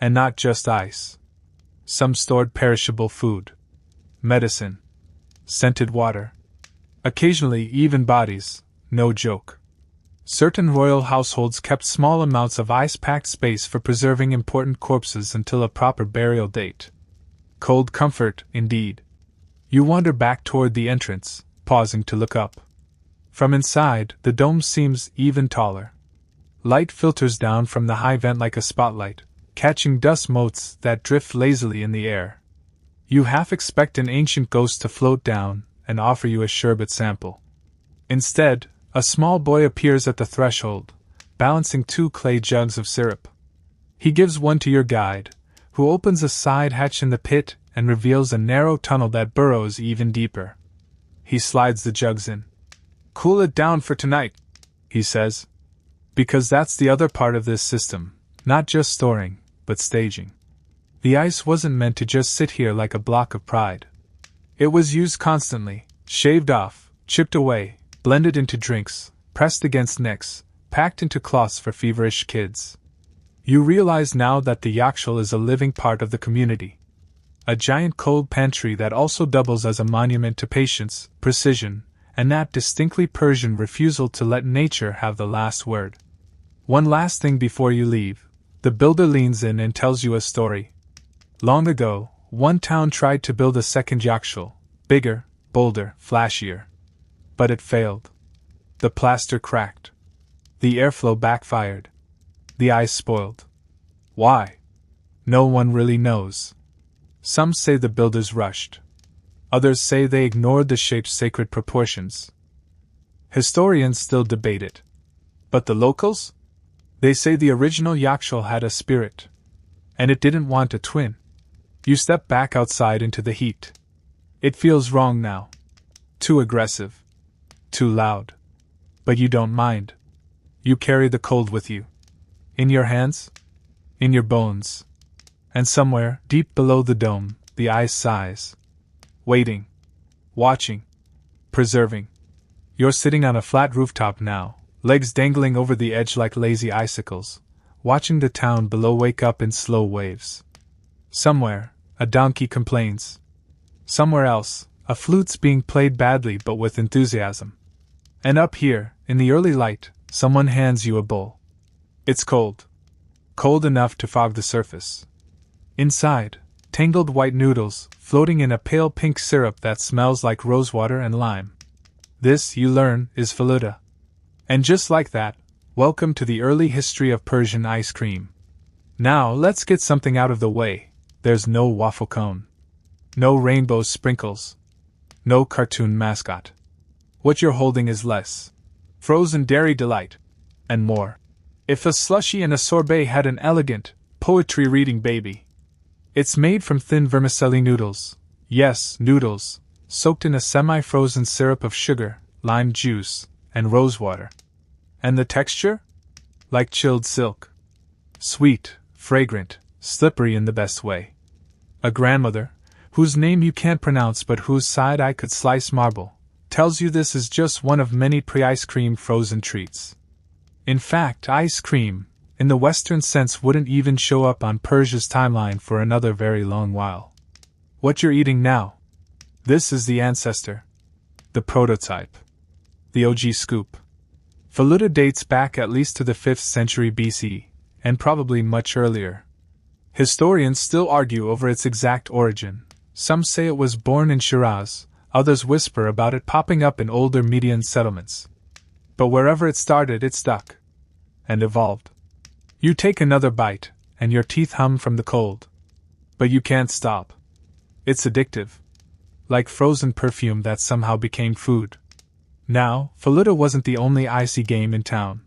And not just ice. Some stored perishable food, medicine, scented water. Occasionally even bodies, no joke. Certain royal households kept small amounts of ice-packed space for preserving important corpses until a proper burial date. Cold comfort, indeed. You wander back toward the entrance, pausing to look up. From inside, the dome seems even taller. Light filters down from the high vent like a spotlight, catching dust motes that drift lazily in the air. You half expect an ancient ghost to float down and offer you a sherbet sample. Instead, a small boy appears at the threshold, balancing 2 clay jugs of syrup. He gives one to your guide, who opens a side hatch in the pit and reveals a narrow tunnel that burrows even deeper. He slides the jugs in. Cool it down for tonight, he says. Because that's the other part of this system, not just storing, but staging. The ice wasn't meant to just sit here like a block of pride. It was used constantly, shaved off, chipped away, blended into drinks, pressed against necks, packed into cloths for feverish kids. You realize now that the yachtshell is a living part of the community. A giant cold pantry that also doubles as a monument to patience, precision, and that distinctly Persian refusal to let nature have the last word. One last thing before you leave, the builder leans in and tells you a story. Long ago, one town tried to build a second yachtshell, bigger, bolder, flashier. But it failed. The plaster cracked. The airflow backfired. The ice spoiled. Why? No one really knows. Some say the builders rushed. Others say they ignored the shape's sacred proportions. Historians still debate it. But the locals? They say the original yachtshell had a spirit. And it didn't want a twin. You step back outside into the heat. It feels wrong now. Too aggressive. Too loud. But you don't mind. You carry the cold with you. In your hands. In your bones. And somewhere, deep below the dome, the ice sighs. Waiting. Watching. Preserving. You're sitting on a flat rooftop now, legs dangling over the edge like lazy icicles, watching the town below wake up in slow waves. Somewhere, a donkey complains. Somewhere else, a flute's being played badly but with enthusiasm. And up here, in the early light, someone hands you a bowl. It's cold. Cold enough to fog the surface. Inside, tangled white noodles, floating in a pale pink syrup that smells like rosewater and lime. This, you learn, is faluda. And just like that, welcome to the early history of Persian ice cream. Now let's get something out of the way. There's no waffle cone. No rainbow sprinkles. No cartoon mascot. What you're holding is less. Frozen dairy delight. And more. If a slushy and a sorbet had an elegant, poetry-reading baby. It's made from thin vermicelli noodles. Yes, noodles, soaked in a semi-frozen syrup of sugar, lime juice, and rosewater. And the texture? Like chilled silk. Sweet, fragrant, slippery in the best way. A grandmother, whose name you can't pronounce but whose side I could slice marble, tells you this is just one of many pre-ice cream frozen treats. In fact, ice cream, in the Western sense, wouldn't even show up on Persia's timeline for another very long while. What you're eating now. This is the ancestor. The prototype. The OG scoop. Faluda dates back at least to the 5th century BC, and probably much earlier. Historians still argue over its exact origin. Some say it was born in Shiraz, others whisper about it popping up in older Median settlements. But wherever it started, it stuck. And evolved. You take another bite, and your teeth hum from the cold. But you can't stop. It's addictive. Like frozen perfume that somehow became food. Now, faluda wasn't the only icy game in town.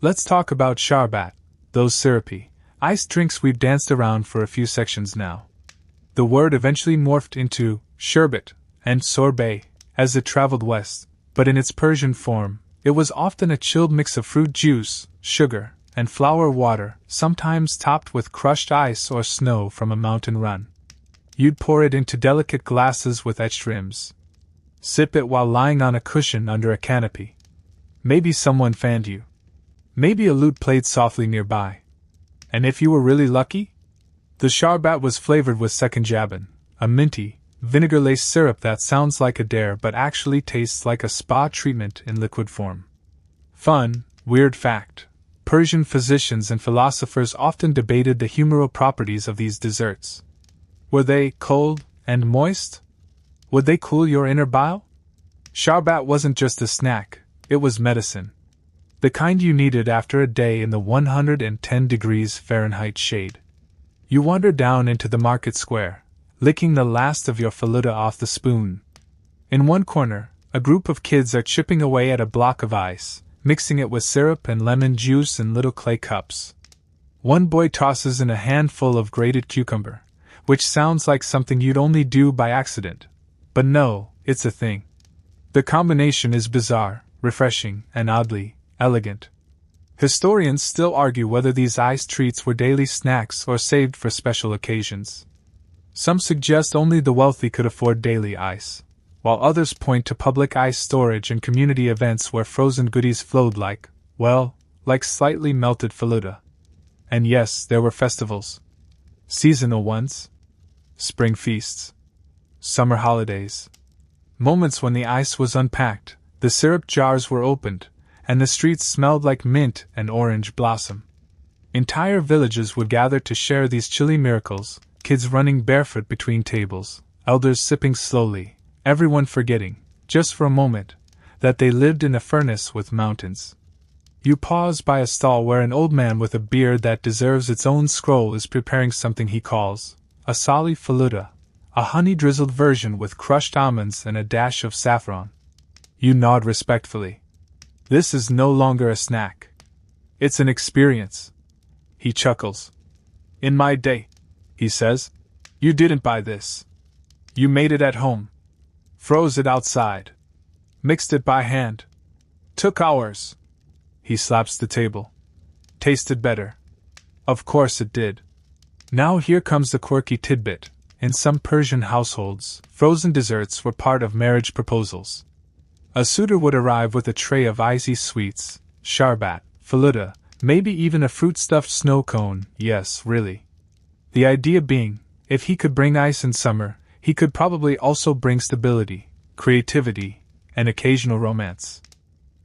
Let's talk about sharbat, those syrupy, iced drinks we've danced around for a few sections now. The word eventually morphed into sherbet and sorbet as it traveled west, but in its Persian form, it was often a chilled mix of fruit juice, sugar, and flower water, sometimes topped with crushed ice or snow from a mountain run. You'd pour it into delicate glasses with etched rims. Sip it while lying on a cushion under a canopy. Maybe someone fanned you. Maybe a lute played softly nearby. And if you were really lucky? The sharbat was flavored with sekinjaban, a minty, vinegar-laced syrup that sounds like a dare but actually tastes like a spa treatment in liquid form. Fun, weird fact. Persian physicians and philosophers often debated the humoral properties of these desserts. Were they cold and moist? Would they cool your inner bile? Sharbat wasn't just a snack, it was medicine. The kind you needed after a day in the 110 degrees Fahrenheit shade. You wandered down into the market square, licking the last of your faluda off the spoon. In one corner, a group of kids are chipping away at a block of ice, mixing it with syrup and lemon juice in little clay cups. One boy tosses in a handful of grated cucumber, which sounds like something you'd only do by accident. But no, it's a thing. The combination is bizarre, refreshing, and oddly elegant. Historians still argue whether these ice treats were daily snacks or saved for special occasions. Some suggest only the wealthy could afford daily ice, while others point to public ice storage and community events where frozen goodies flowed like slightly melted faluda. And yes, there were festivals. Seasonal ones. Spring feasts. Summer holidays. Moments when the ice was unpacked, the syrup jars were opened, and the streets smelled like mint and orange blossom. Entire villages would gather to share these chilly miracles, kids running barefoot between tables, elders sipping slowly, everyone forgetting, just for a moment, that they lived in a furnace with mountains. You pause by a stall where an old man with a beard that deserves its own scroll is preparing something he calls a sali faluda, a honey-drizzled version with crushed almonds and a dash of saffron. You nod respectfully. This is no longer a snack. It's an experience. He chuckles. In my day, he says, you didn't buy this. You made it at home. Froze it outside. Mixed it by hand. Took hours. He slaps the table. Tasted better. Of course it did. Now here comes the quirky tidbit. In some Persian households, frozen desserts were part of marriage proposals. A suitor would arrive with a tray of icy sweets, sharbat, faluda, maybe even a fruit-stuffed snow cone. Yes, really. The idea being, if he could bring ice in summer, he could probably also bring stability, creativity, and occasional romance.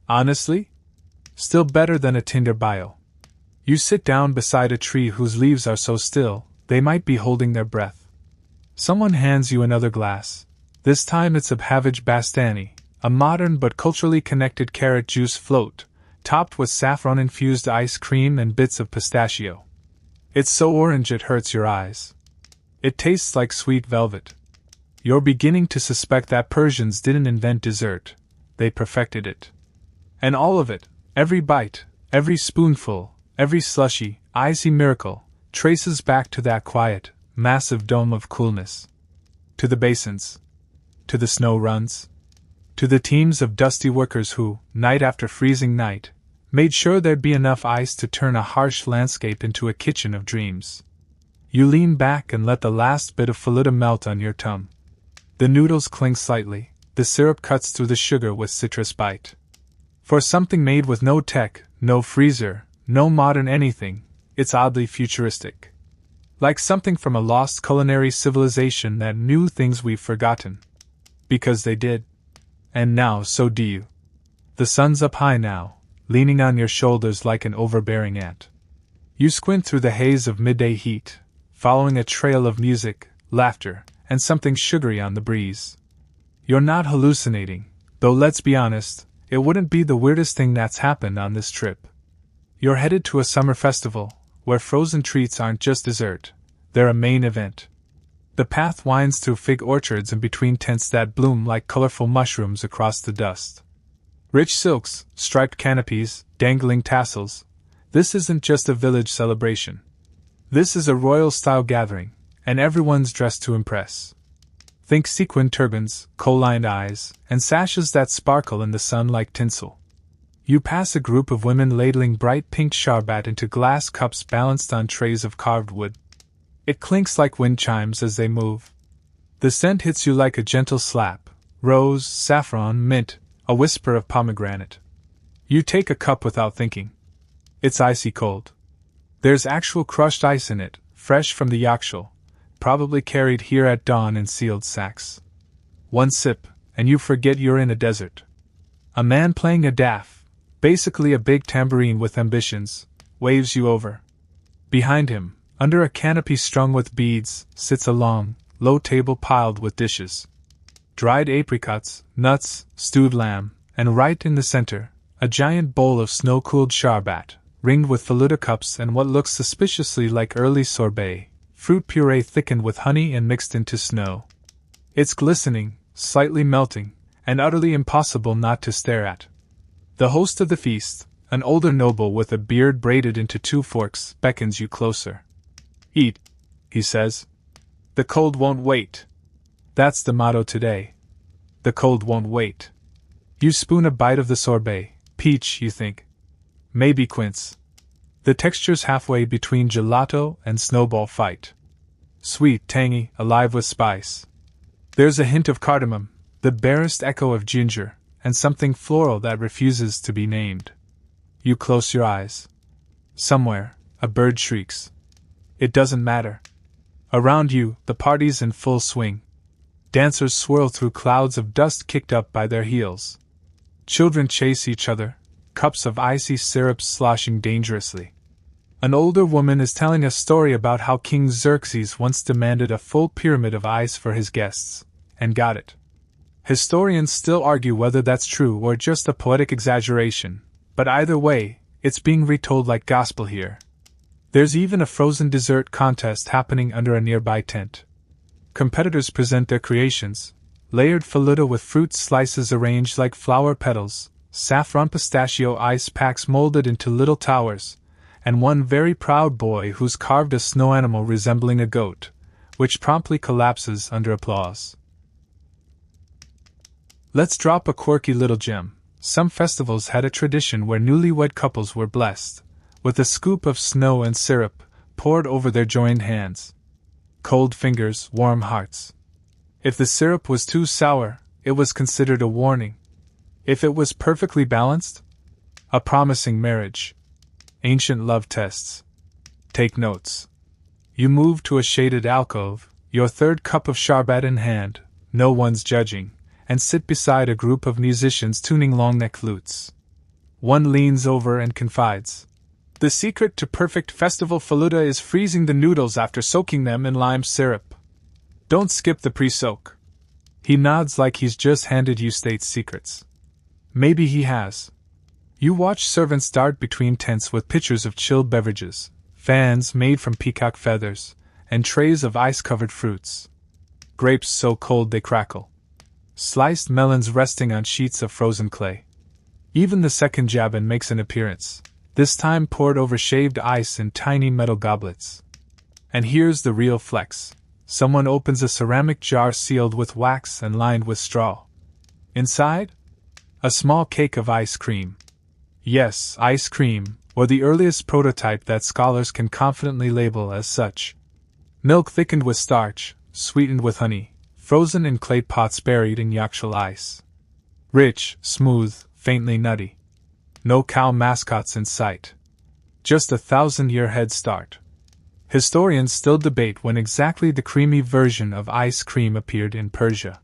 Honestly? Still better than a Tinder bio. You sit down beside a tree whose leaves are so still, they might be holding their breath. Someone hands you another glass. This time it's a Bhavij Bastani, a modern but culturally connected carrot juice float, topped with saffron-infused ice cream and bits of pistachio. It's so orange it hurts your eyes. It tastes like sweet velvet. You're beginning to suspect that Persians didn't invent dessert, they perfected it. And all of it, every bite, every spoonful, every slushy, icy miracle, traces back to that quiet, massive dome of coolness. To the basins. To the snow runs. To the teams of dusty workers who, night after freezing night, made sure there'd be enough ice to turn a harsh landscape into a kitchen of dreams. You lean back and let the last bit of faluda melt on your tongue. The noodles cling slightly, the syrup cuts through the sugar with citrus bite. For something made with no tech, no freezer, no modern anything, it's oddly futuristic. Like something from a lost culinary civilization that knew things we've forgotten. Because they did. And now so do you. The sun's up high now, leaning on your shoulders like an overbearing aunt. You squint through the haze of midday heat, following a trail of music, laughter, and something sugary on the breeze. You're not hallucinating, though let's be honest, it wouldn't be the weirdest thing that's happened on this trip. You're headed to a summer festival, where frozen treats aren't just dessert, they're a main event. The path winds through fig orchards and between tents that bloom like colorful mushrooms across the dust. Rich silks, striped canopies, dangling tassels. This isn't just a village celebration. This is a royal-style gathering, and everyone's dressed to impress. Think sequined turbans, kohl-lined eyes, and sashes that sparkle in the sun like tinsel. You pass a group of women ladling bright pink sharbat into glass cups balanced on trays of carved wood. It clinks like wind chimes as they move. The scent hits you like a gentle slap: rose, saffron, mint, a whisper of pomegranate. You take a cup without thinking. It's icy cold. There's actual crushed ice in it, fresh from the Yakshul, probably carried here at dawn in sealed sacks. One sip, and you forget you're in a desert. A man playing a daf, basically a big tambourine with ambitions, waves you over. Behind him, under a canopy strung with beads, sits a long, low table piled with dishes. Dried apricots, nuts, stewed lamb, and right in the center, a giant bowl of snow-cooled sharbat, ringed with faluda cups and what looks suspiciously like early sorbet, fruit puree thickened with honey and mixed into snow. It's glistening, slightly melting, and utterly impossible not to stare at. The host of the feast, an older noble with a beard braided into 2 forks, beckons you closer. Eat, he says. The cold won't wait. That's the motto today. The cold won't wait. You spoon a bite of the sorbet, peach, you think. Maybe quince. The texture's halfway between gelato and snowball fight. Sweet, tangy, alive with spice. There's a hint of cardamom, the barest echo of ginger, and something floral that refuses to be named. You close your eyes. Somewhere, a bird shrieks. It doesn't matter. Around you, the party's in full swing. Dancers swirl through clouds of dust kicked up by their heels. Children chase each other, cups of icy syrup sloshing dangerously. An older woman is telling a story about how King Xerxes once demanded a full pyramid of ice for his guests, and got it. Historians still argue whether that's true or just a poetic exaggeration, but either way, it's being retold like gospel here. There's even a frozen dessert contest happening under a nearby tent. Competitors present their creations: layered faluda with fruit slices arranged like flower petals, saffron pistachio ice packs molded into little towers, and one very proud boy who's carved a snow animal resembling a goat, which promptly collapses under applause. Let's drop a quirky little gem. Some festivals had a tradition where newlywed couples were blessed with a scoop of snow and syrup poured over their joined hands. Cold fingers, warm hearts. If the syrup was too sour, it was considered a warning. If it was perfectly balanced, a promising marriage. Ancient love tests. Take notes. You move to a shaded alcove, your third cup of sherbet in hand, no one's judging, and sit beside a group of musicians tuning long-neck flutes. One leans over and confides. The secret to perfect festival faluda is freezing the noodles after soaking them in lime syrup. Don't skip the pre-soak. He nods like he's just handed you state secrets. Maybe he has. You watch servants dart between tents with pitchers of chilled beverages, fans made from peacock feathers, and trays of ice-covered fruits. Grapes so cold they crackle. Sliced melons resting on sheets of frozen clay. Even the second jabin makes an appearance, this time poured over shaved ice in tiny metal goblets. And here's the real flex. Someone opens a ceramic jar sealed with wax and lined with straw. Inside? A small cake of ice cream. Yes, ice cream, or the earliest prototype that scholars can confidently label as such. Milk thickened with starch, sweetened with honey, frozen in clay pots buried in yakshal ice. Rich, smooth, faintly nutty. No cow mascots in sight. Just a 1,000-year head start. Historians still debate when exactly the creamy version of ice cream appeared in Persia.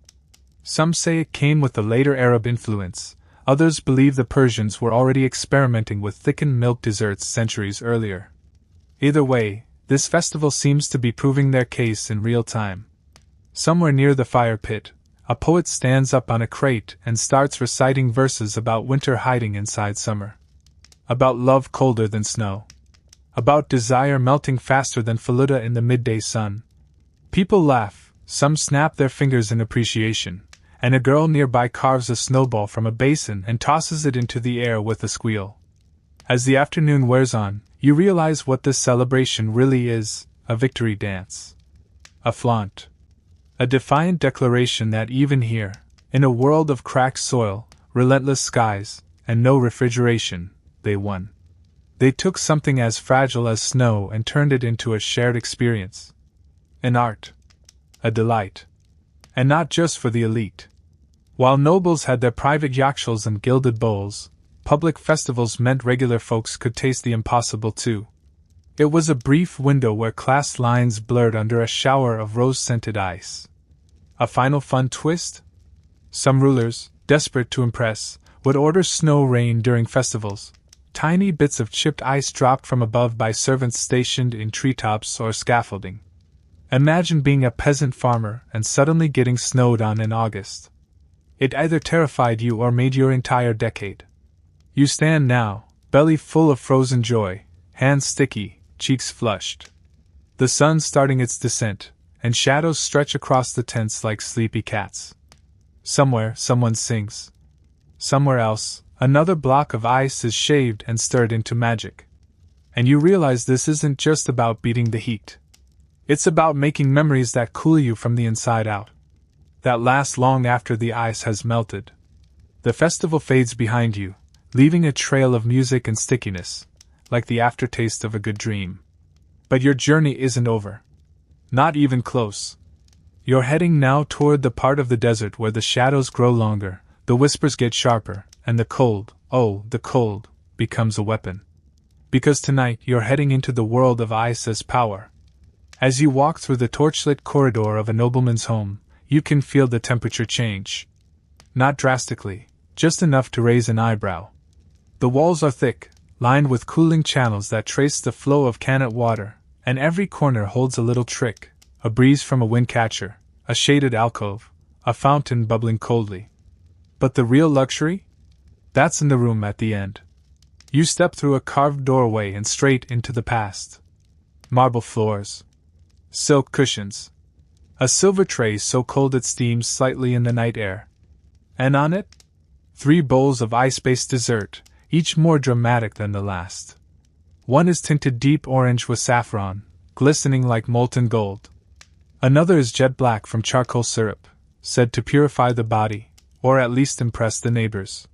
Some say it came with the later Arab influence. Others believe the Persians were already experimenting with thickened milk desserts centuries earlier. Either way, this festival seems to be proving their case in real time. Somewhere near the fire pit, a poet stands up on a crate and starts reciting verses about winter hiding inside summer. About love colder than snow. About desire melting faster than faluda in the midday sun. People laugh, some snap their fingers in appreciation, and a girl nearby carves a snowball from a basin and tosses it into the air with a squeal. As the afternoon wears on, you realize what this celebration really is: a victory dance. A flaunt. A defiant declaration that even here, in a world of cracked soil, relentless skies, and no refrigeration, they won. They took something as fragile as snow and turned it into a shared experience. An art. A delight. And not just for the elite. While nobles had their private yakshals and gilded bowls, public festivals meant regular folks could taste the impossible too. It was a brief window where class lines blurred under a shower of rose-scented ice. A final fun twist? Some rulers, desperate to impress, would order snow rain during festivals. Tiny bits of chipped ice dropped from above by servants stationed in treetops or scaffolding. Imagine being a peasant farmer and suddenly getting snowed on in August. It either terrified you or made your entire decade. You stand now, belly full of frozen joy, hands sticky, cheeks flushed. The sun starting its descent, and shadows stretch across the tents like sleepy cats. Somewhere, someone sings. Somewhere else, another block of ice is shaved and stirred into magic. And you realize this isn't just about beating the heat. It's about making memories that cool you from the inside out. That last long after the ice has melted. The festival fades behind you, leaving a trail of music and stickiness, like the aftertaste of a good dream. But your journey isn't over. Not even close. You're heading now toward the part of the desert where the shadows grow longer, the whispers get sharper, and the cold, oh, the cold, becomes a weapon. Because tonight you're heading into the world of ice as power. As you walk through the torchlit corridor of a nobleman's home, you can feel the temperature change. Not drastically, just enough to raise an eyebrow. The walls are thick, lined with cooling channels that trace the flow of canned water, and every corner holds a little trick: a breeze from a wind catcher, a shaded alcove, a fountain bubbling coldly. But the real luxury? That's in the room at the end. You step through a carved doorway and straight into the past. Marble floors. Silk cushions. A silver tray so cold it steams slightly in the night air. And on it? 3 bowls of ice-based dessert, each more dramatic than the last. One is tinted deep orange with saffron, glistening like molten gold. Another is jet black from charcoal syrup, said to purify the body, or at least impress the neighbors.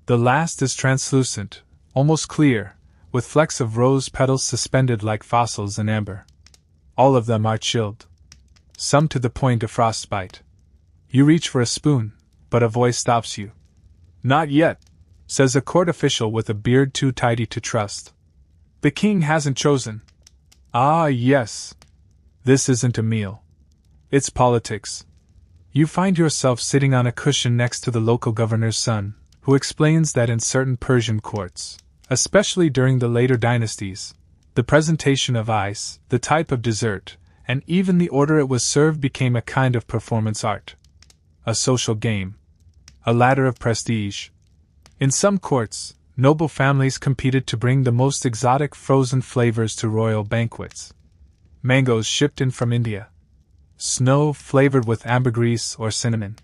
The last is translucent, almost clear, with flecks of rose petals suspended like fossils in amber. All of them are chilled, some to the point of frostbite. You reach for a spoon, but a voice stops you. "Not yet," says a court official with a beard too tidy to trust. "The king hasn't chosen." "Ah, yes. This isn't a meal. It's politics." You find yourself sitting on a cushion next to the local governor's son, who explains that in certain Persian courts, especially during the later dynasties, the presentation of ice, the type of dessert, and even the order it was served became a kind of performance art. A social game. A ladder of prestige. In some courts, noble families competed to bring the most exotic frozen flavors to royal banquets. Mangoes shipped in from India. Snow flavored with ambergris or cinnamon.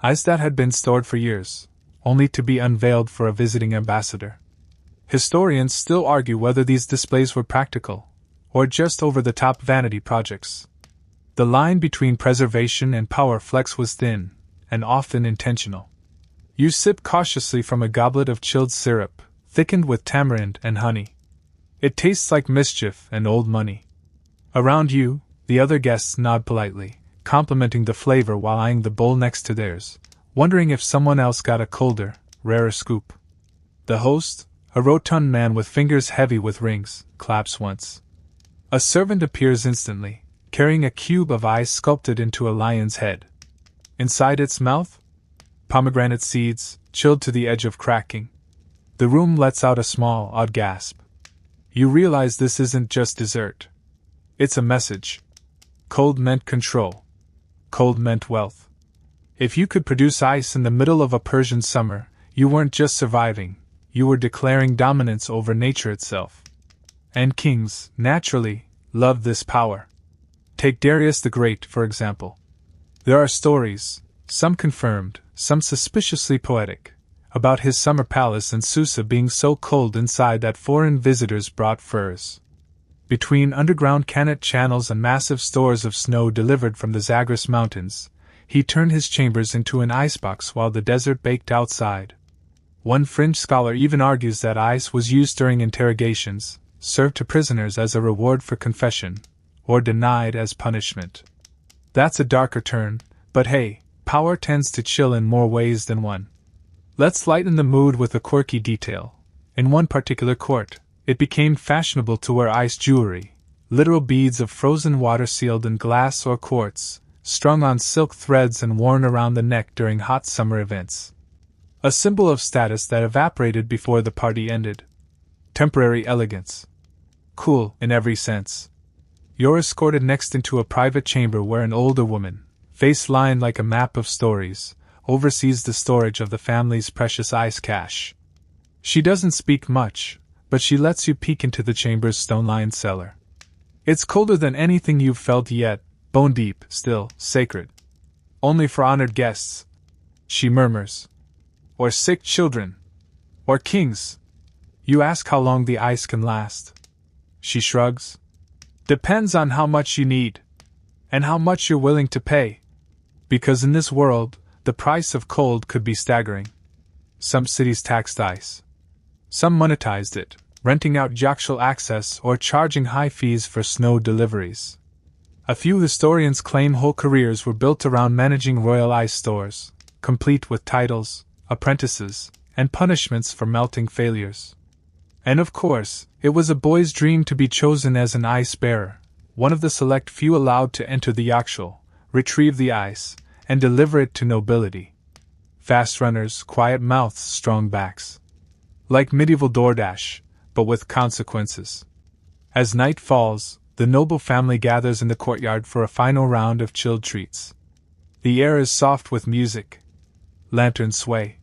Ice that had been stored for years, only to be unveiled for a visiting ambassador. Historians still argue whether these displays were practical, or just over-the-top vanity projects. The line between preservation and power flex was thin, and often intentional. You sip cautiously from a goblet of chilled syrup, thickened with tamarind and honey. It tastes like mischief and old money. Around you, the other guests nod politely, complimenting the flavor while eyeing the bowl next to theirs, wondering if someone else got a colder, rarer scoop. The host, a rotund man with fingers heavy with rings, claps once. A servant appears instantly, carrying a cube of ice sculpted into a lion's head. Inside its mouth, pomegranate seeds, chilled to the edge of cracking. The room lets out a small, odd gasp. You realize this isn't just dessert. It's a message. Cold meant control. Cold meant wealth. If you could produce ice in the middle of a Persian summer, you weren't just surviving, you were declaring dominance over nature itself. And kings, naturally, loved this power. Take Darius the Great, for example. There are stories, some confirmed, some suspiciously poetic, about his summer palace in Susa being so cold inside that foreign visitors brought furs. Between underground cannet channels and massive stores of snow delivered from the Zagros Mountains, he turned his chambers into an icebox while the desert baked outside. One fringe scholar even argues that ice was used during interrogations, served to prisoners as a reward for confession, or denied as punishment. That's a darker turn, but hey, power tends to chill in more ways than one. Let's lighten the mood with a quirky detail. In one particular court, it became fashionable to wear ice jewelry, literal beads of frozen water sealed in glass or quartz, strung on silk threads and worn around the neck during hot summer events. A symbol of status that evaporated before the party ended. Temporary elegance. Cool in every sense. You're escorted next into a private chamber where an older woman, face lined like a map of stories, oversees the storage of the family's precious ice cache. She doesn't speak much, but she lets you peek into the chamber's stone-lined cellar. It's colder than anything you've felt yet, bone deep, still, sacred. Only for honored guests, she murmurs. Or sick children. Or kings. You ask how long the ice can last. She shrugs. Depends on how much you need. And how much you're willing to pay. Because in this world, the price of cold could be staggering. Some cities taxed ice. Some monetized it, renting out yachtable access or charging high fees for snow deliveries. A few historians claim whole careers were built around managing royal ice stores, complete with titles, apprentices, and punishments for melting failures. And of course, it was a boy's dream to be chosen as an ice bearer, one of the select few allowed to enter the yachtshul, retrieve the ice, and deliver it to nobility. Fast runners, quiet mouths, strong backs. Like medieval DoorDash, but with consequences. As night falls, the noble family gathers in the courtyard for a final round of chilled treats. The air is soft with music. Lanterns sway.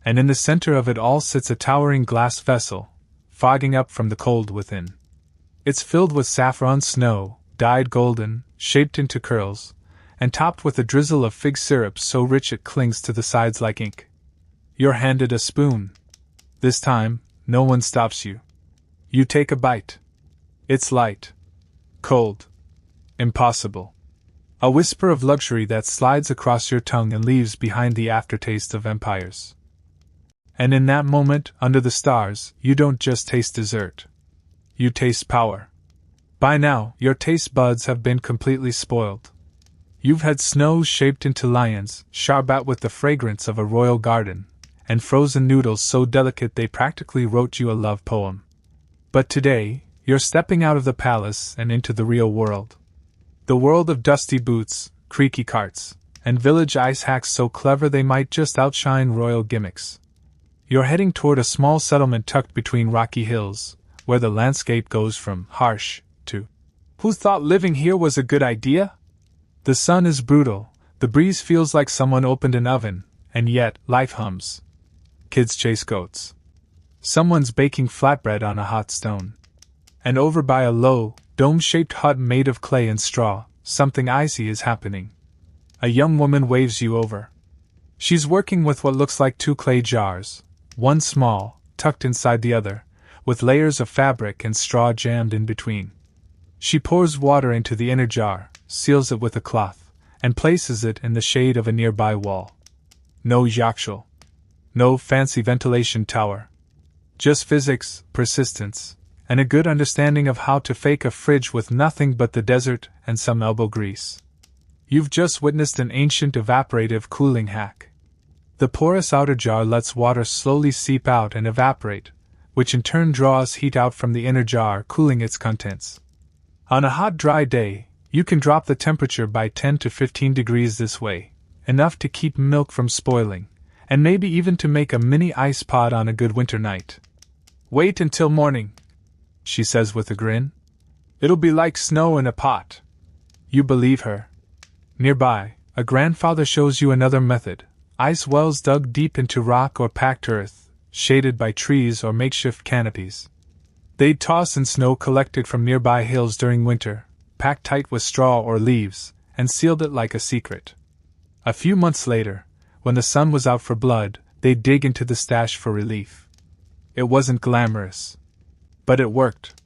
And in the center of it all sits a towering glass vessel, fogging up from the cold within. It's filled with saffron snow, dyed golden, shaped into curls, and topped with a drizzle of fig syrup so rich it clings to the sides like ink. You're handed a spoon. This time, no one stops you. You take a bite. It's light. Cold. Impossible. A whisper of luxury that slides across your tongue and leaves behind the aftertaste of empires. And in that moment, under the stars, you don't just taste dessert. You taste power. By now, your taste buds have been completely spoiled. You've had snow shaped into lions, sharbat with the fragrance of a royal garden, and frozen noodles so delicate they practically wrote you a love poem. But today, you're stepping out of the palace and into the real world. The world of dusty boots, creaky carts, and village ice hacks so clever they might just outshine royal gimmicks. You're heading toward a small settlement tucked between rocky hills, where the landscape goes from harsh to "Who thought living here was a good idea?" The sun is brutal, the breeze feels like someone opened an oven, and yet life hums. Kids chase goats. Someone's baking flatbread on a hot stone. And over by a low, dome-shaped hut made of clay and straw, something icy is happening. A young woman waves you over. She's working with what looks like two clay jars, one small, tucked inside the other, with layers of fabric and straw jammed in between. She pours water into the inner jar, seals it with a cloth, and places it in the shade of a nearby wall. No yakshal. No fancy ventilation tower. Just physics, persistence, and a good understanding of how to fake a fridge with nothing but the desert and some elbow grease. You've just witnessed an ancient evaporative cooling hack. The porous outer jar lets water slowly seep out and evaporate, which in turn draws heat out from the inner jar, cooling its contents. On a hot, dry day, you can drop the temperature by 10 to 15 degrees this way, enough to keep milk from spoiling, and maybe even to make a mini ice pod on a good winter night. "Wait until morning," she says with a grin. "It'll be like snow in a pot." You believe her. Nearby, a grandfather shows you another method: ice wells dug deep into rock or packed earth, shaded by trees or makeshift canopies. They'd toss in snow collected from nearby hills during winter, packed tight with straw or leaves, and sealed it like a secret. A few months later, when the sun was out for blood, they'd dig into the stash for relief. It wasn't glamorous. But it worked.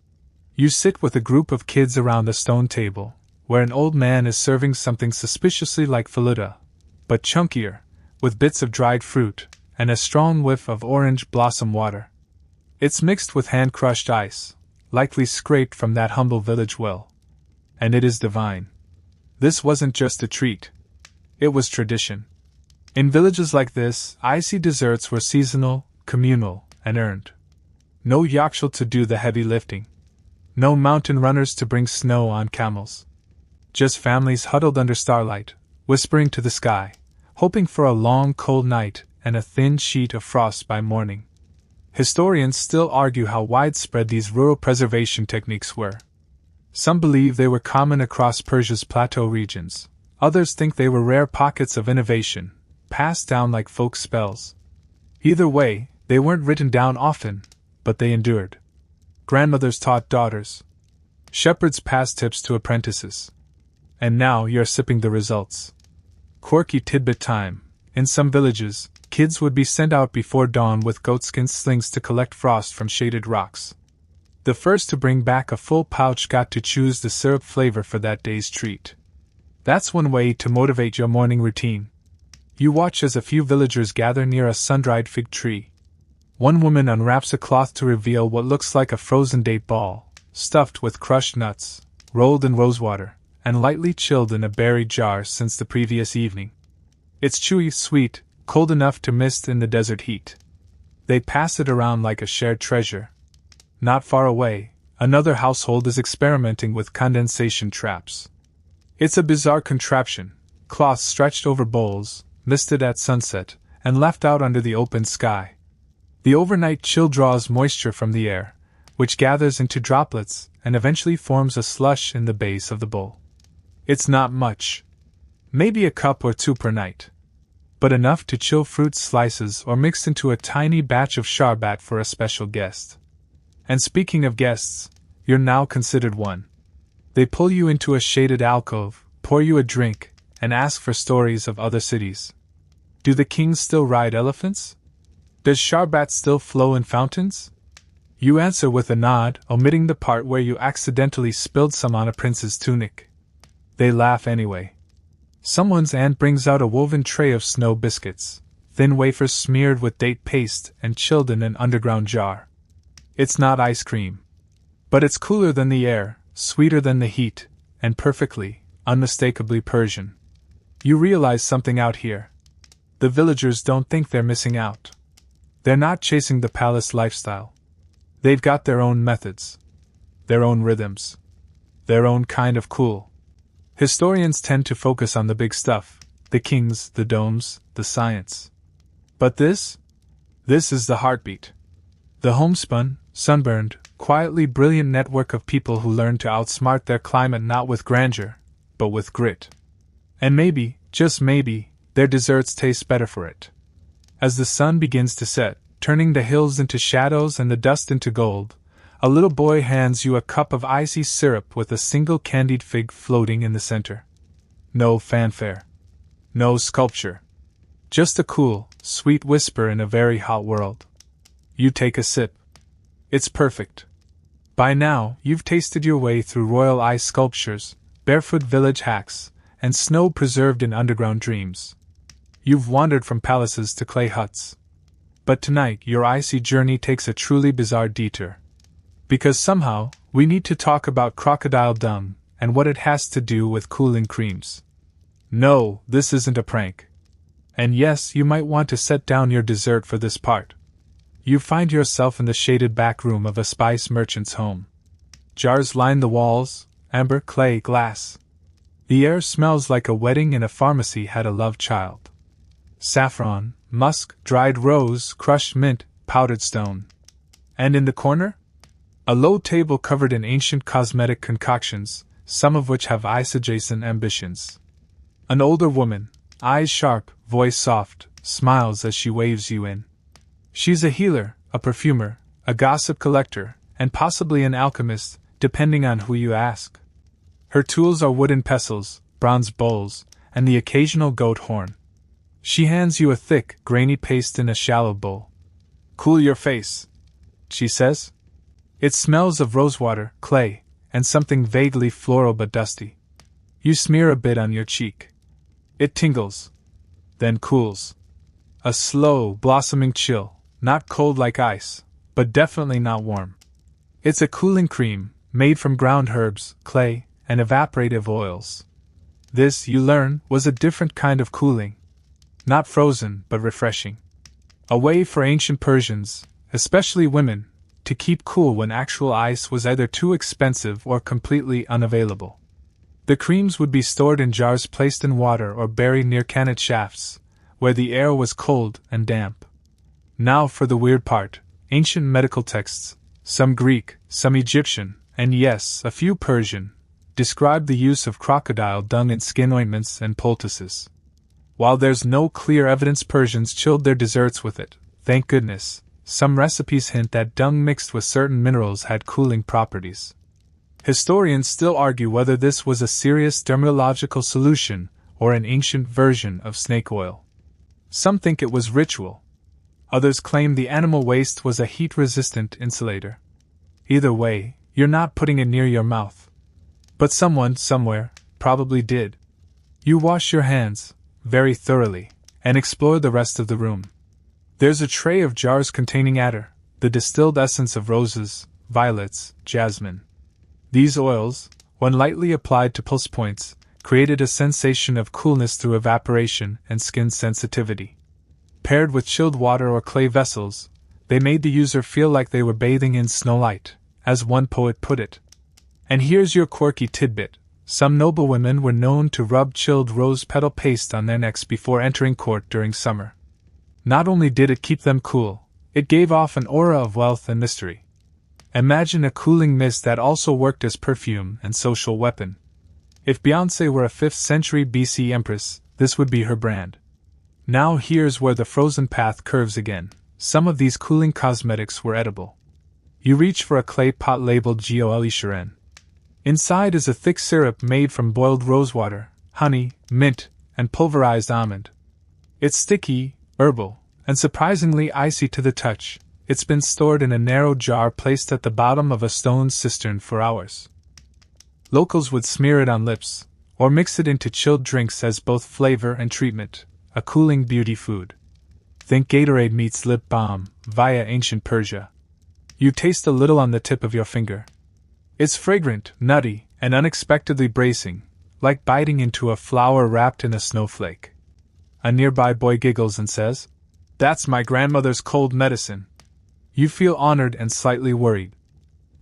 You sit with a group of kids around a stone table, where an old man is serving something suspiciously like faluda, but chunkier, with bits of dried fruit, and a strong whiff of orange blossom water. It's mixed with hand-crushed ice, likely scraped from that humble village well. And it is divine. This wasn't just a treat. It was tradition. In villages like this, icy desserts were seasonal, communal, and earned. No yakshal to do the heavy lifting. No mountain runners to bring snow on camels. Just families huddled under starlight, whispering to the sky, hoping for a long cold night and a thin sheet of frost by morning. Historians still argue how widespread these rural preservation techniques were. Some believe they were common across Persia's plateau regions. Others think they were rare pockets of innovation, passed down like folk spells. Either way, they weren't written down often, but they endured. Grandmothers taught daughters. Shepherds passed tips to apprentices. And now you're sipping the results. Quirky tidbit time. In some villages, kids would be sent out before dawn with goatskin slings to collect frost from shaded rocks. The first to bring back a full pouch got to choose the syrup flavor for that day's treat. That's one way to motivate your morning routine. You watch as a few villagers gather near a sun-dried fig tree. One woman unwraps a cloth to reveal what looks like a frozen date ball, stuffed with crushed nuts, rolled in rosewater, and lightly chilled in a berry jar since the previous evening. It's chewy, sweet, cold enough to mist in the desert heat. They pass it around like a shared treasure. Not far away, another household is experimenting with condensation traps. It's a bizarre contraption, cloth stretched over bowls, misted at sunset, and left out under the open sky. The overnight chill draws moisture from the air, which gathers into droplets and eventually forms a slush in the base of the bowl. It's not much. Maybe a cup or two per night. But enough to chill fruit slices or mix into a tiny batch of sharbat for a special guest. And speaking of guests, you're now considered one. They pull you into a shaded alcove, pour you a drink, and ask for stories of other cities. Do the kings still ride elephants? Does sharbat still flow in fountains? You answer with a nod, omitting the part where you accidentally spilled some on a prince's tunic. They laugh anyway. Someone's aunt brings out a woven tray of snow biscuits, thin wafers smeared with date paste and chilled in an underground jar. It's not ice cream. But it's cooler than the air, sweeter than the heat, and perfectly, unmistakably Persian. You realize something out here. The villagers don't think they're missing out. They're not chasing the palace lifestyle. They've got their own methods, their own rhythms, their own kind of cool. Historians tend to focus on the big stuff, the kings, the domes, the science. But this is the heartbeat. The homespun, sunburned, quietly brilliant network of people who learn to outsmart their climate not with grandeur, but with grit. And maybe, just maybe, their desserts taste better for it. As the sun begins to set, turning the hills into shadows and the dust into gold, a little boy hands you a cup of icy syrup with a single candied fig floating in the center. No fanfare. No sculpture. Just a cool, sweet whisper in a very hot world. You take a sip. It's perfect. By now, you've tasted your way through royal ice sculptures, barefoot village hacks, and snow preserved in underground dreams. You've wandered from palaces to clay huts. But tonight your icy journey takes a truly bizarre detour. Because somehow, we need to talk about crocodile dung, and what it has to do with cooling creams. No, this isn't a prank. And yes, you might want to set down your dessert for this part. You find yourself in the shaded back room of a spice merchant's home. Jars line the walls, amber, clay, glass. The air smells like a wedding in a pharmacy had a love child. Saffron, musk, dried rose, crushed mint, powdered stone. And in the corner? A low table covered in ancient cosmetic concoctions, some of which have ice-adjacent ambitions. An older woman, eyes sharp, voice soft, smiles as she waves you in. She's a healer, a perfumer, a gossip collector, and possibly an alchemist, depending on who you ask. Her tools are wooden pestles, bronze bowls, and the occasional goat horn. She hands you a thick, grainy paste in a shallow bowl. "Cool your face," she says. It smells of rosewater, clay, and something vaguely floral but dusty. You smear a bit on your cheek. It tingles, then cools. A slow, blossoming chill, not cold like ice, but definitely not warm. It's a cooling cream, made from ground herbs, clay, and evaporative oils. This, you learn, was a different kind of cooling. Not frozen, but refreshing. A way for ancient Persians, especially women, to keep cool when actual ice was either too expensive or completely unavailable. The creams would be stored in jars placed in water or buried near cannon shafts, where the air was cold and damp. Now for the weird part: ancient medical texts, some Greek, some Egyptian, and yes, a few Persian, describe the use of crocodile dung in skin ointments and poultices. While there's no clear evidence Persians chilled their desserts with it, thank goodness, some recipes hint that dung mixed with certain minerals had cooling properties. Historians still argue whether this was a serious dermatological solution or an ancient version of snake oil. Some think it was ritual. Others claim the animal waste was a heat-resistant insulator. Either way, you're not putting it near your mouth. But someone, somewhere, probably did. You wash your hands, very thoroughly, and explore the rest of the room. There's a tray of jars containing attar, the distilled essence of roses, violets, jasmine. These oils, when lightly applied to pulse points, created a sensation of coolness through evaporation and skin sensitivity. Paired with chilled water or clay vessels, they made the user feel like they were bathing in snowlight, as one poet put it. And here's your quirky tidbit: some noblewomen were known to rub chilled rose petal paste on their necks before entering court during summer. Not only did it keep them cool, it gave off an aura of wealth and mystery. Imagine a cooling mist that also worked as perfume and social weapon. If Beyoncé were a 5th century BC empress, this would be her brand. Now here's where the frozen path curves again. Some of these cooling cosmetics were edible. You reach for a clay pot labeled Gole Shiren. Inside is a thick syrup made from boiled rosewater, honey, mint, and pulverized almond. It's sticky, herbal, and surprisingly icy to the touch, It's been stored in a narrow jar placed at the bottom of a stone cistern for hours. Locals would smear it on lips, or mix it into chilled drinks as both flavor and treatment, a cooling beauty food. Think Gatorade meets lip balm, via ancient Persia. You taste a little on the tip of your finger. It's fragrant, nutty, and unexpectedly bracing, like biting into a flower wrapped in a snowflake. A nearby boy giggles and says, "That's my grandmother's cold medicine." You feel honored and slightly worried.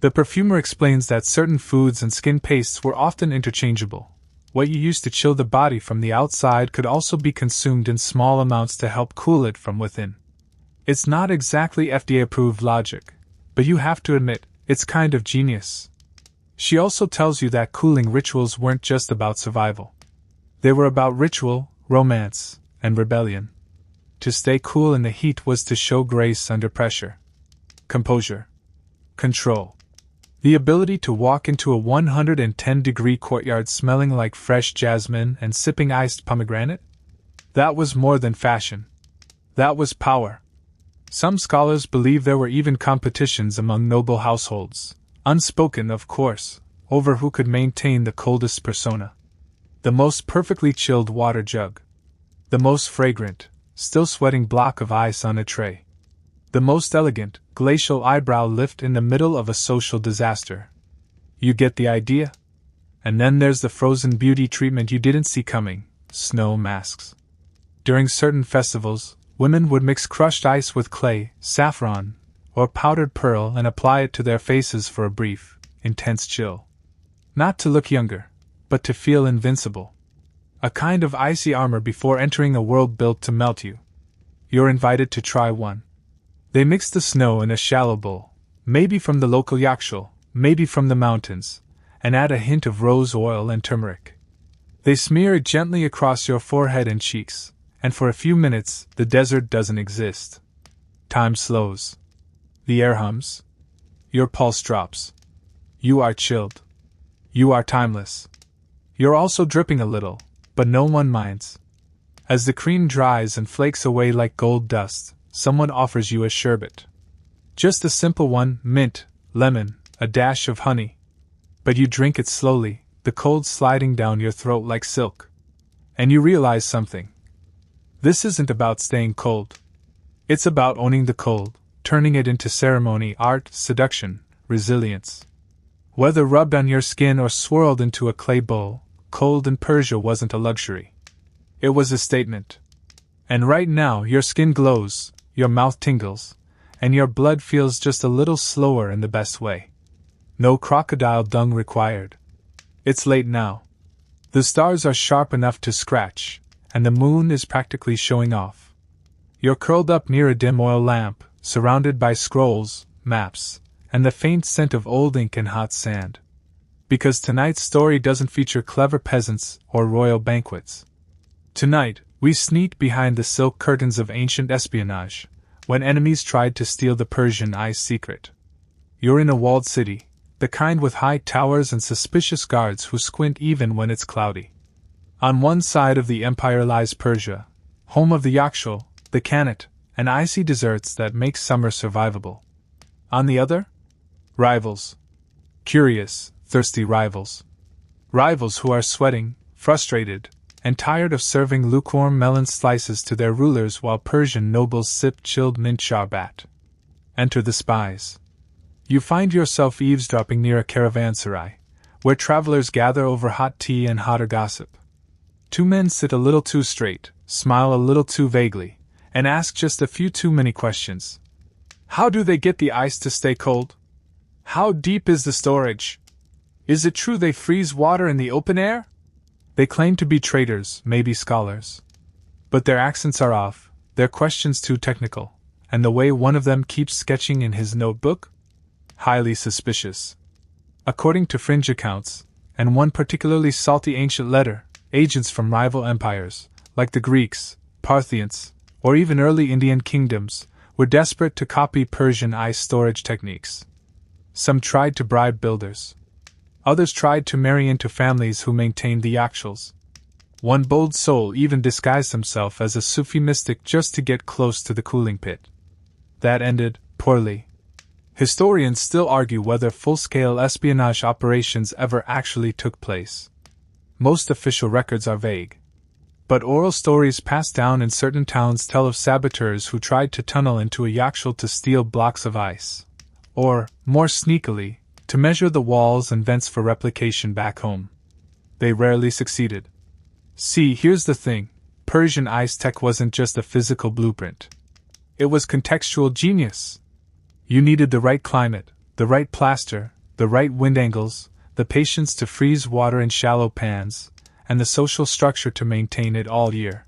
The perfumer explains that certain foods and skin pastes were often interchangeable. What you used to chill the body from the outside could also be consumed in small amounts to help cool it from within. It's not exactly FDA-approved logic, but you have to admit, it's kind of genius. She also tells you that cooling rituals weren't just about survival. They were about ritual, romance, and rebellion. To stay cool in the heat was to show grace under pressure. Composure. Control. The ability to walk into a 110-degree courtyard smelling like fresh jasmine and sipping iced pomegranate? That was more than fashion. That was power. Some scholars believe there were even competitions among noble households, unspoken of course, over who could maintain the coldest persona. The most perfectly chilled water jug. The most fragrant, still sweating block of ice on a tray. The most elegant, glacial eyebrow lift in the middle of a social disaster. You get the idea? And then there's the frozen beauty treatment you didn't see coming, snow masks. During certain festivals, women would mix crushed ice with clay, saffron, or powdered pearl and apply it to their faces for a brief, intense chill. Not to look younger, but to feel invincible. A kind of icy armor before entering a world built to melt you. You're invited to try one. They mix the snow in a shallow bowl, maybe from the local yakshul, maybe from the mountains, and add a hint of rose oil and turmeric. They smear it gently across your forehead and cheeks, and for a few minutes the desert doesn't exist. Time slows. The air hums. Your pulse drops. You are chilled. You are timeless. You're also dripping a little, but no one minds. As the cream dries and flakes away like gold dust, someone offers you a sherbet. Just a simple one, mint, lemon, a dash of honey. But you drink it slowly, the cold sliding down your throat like silk. And you realize something. This isn't about staying cold. It's about owning the cold, turning it into ceremony, art, seduction, resilience. Whether rubbed on your skin or swirled into a clay bowl, cold in Persia wasn't a luxury. It was a statement. And right now your skin glows, your mouth tingles, and your blood feels just a little slower in the best way. No crocodile dung required. It's late now. The stars are sharp enough to scratch, and the moon is practically showing off. You're curled up near a dim oil lamp, surrounded by scrolls, maps, and the faint scent of old ink and hot sand. Because tonight's story doesn't feature clever peasants or royal banquets. Tonight, we sneak behind the silk curtains of ancient espionage, when enemies tried to steal the Persian eye's secret. You're in a walled city, the kind with high towers and suspicious guards who squint even when it's cloudy. On one side of the empire lies Persia, home of the yakshul, the khanate, and icy deserts that make summer survivable. On the other? Rivals. Curious, thirsty rivals. Rivals who are sweating, frustrated, and tired of serving lukewarm melon slices to their rulers while Persian nobles sip chilled mint sharbat. Enter the spies. You find yourself eavesdropping near a caravanserai, where travelers gather over hot tea and hotter gossip. Two men sit a little too straight, smile a little too vaguely, and ask just a few too many questions. How do they get the ice to stay cold? How deep is the storage? Is it true they freeze water in the open air? They claim to be traders, maybe scholars. But their accents are off, their questions too technical, and the way one of them keeps sketching in his notebook? Highly suspicious. According to fringe accounts, and one particularly salty ancient letter, agents from rival empires, like the Greeks, Parthians, or even early Indian kingdoms, were desperate to copy Persian ice storage techniques. Some tried to bribe builders. Others tried to marry into families who maintained the yakshuls. One bold soul even disguised himself as a Sufi mystic just to get close to the cooling pit. That ended poorly. Historians still argue whether full-scale espionage operations ever actually took place. Most official records are vague. But oral stories passed down in certain towns tell of saboteurs who tried to tunnel into a Yakshal to steal blocks of ice. Or, more sneakily, to measure the walls and vents for replication back home. They rarely succeeded. See, here's the thing. Persian ice tech wasn't just a physical blueprint. It was contextual genius. You needed the right climate, the right plaster, the right wind angles, the patience to freeze water in shallow pans, and the social structure to maintain it all year.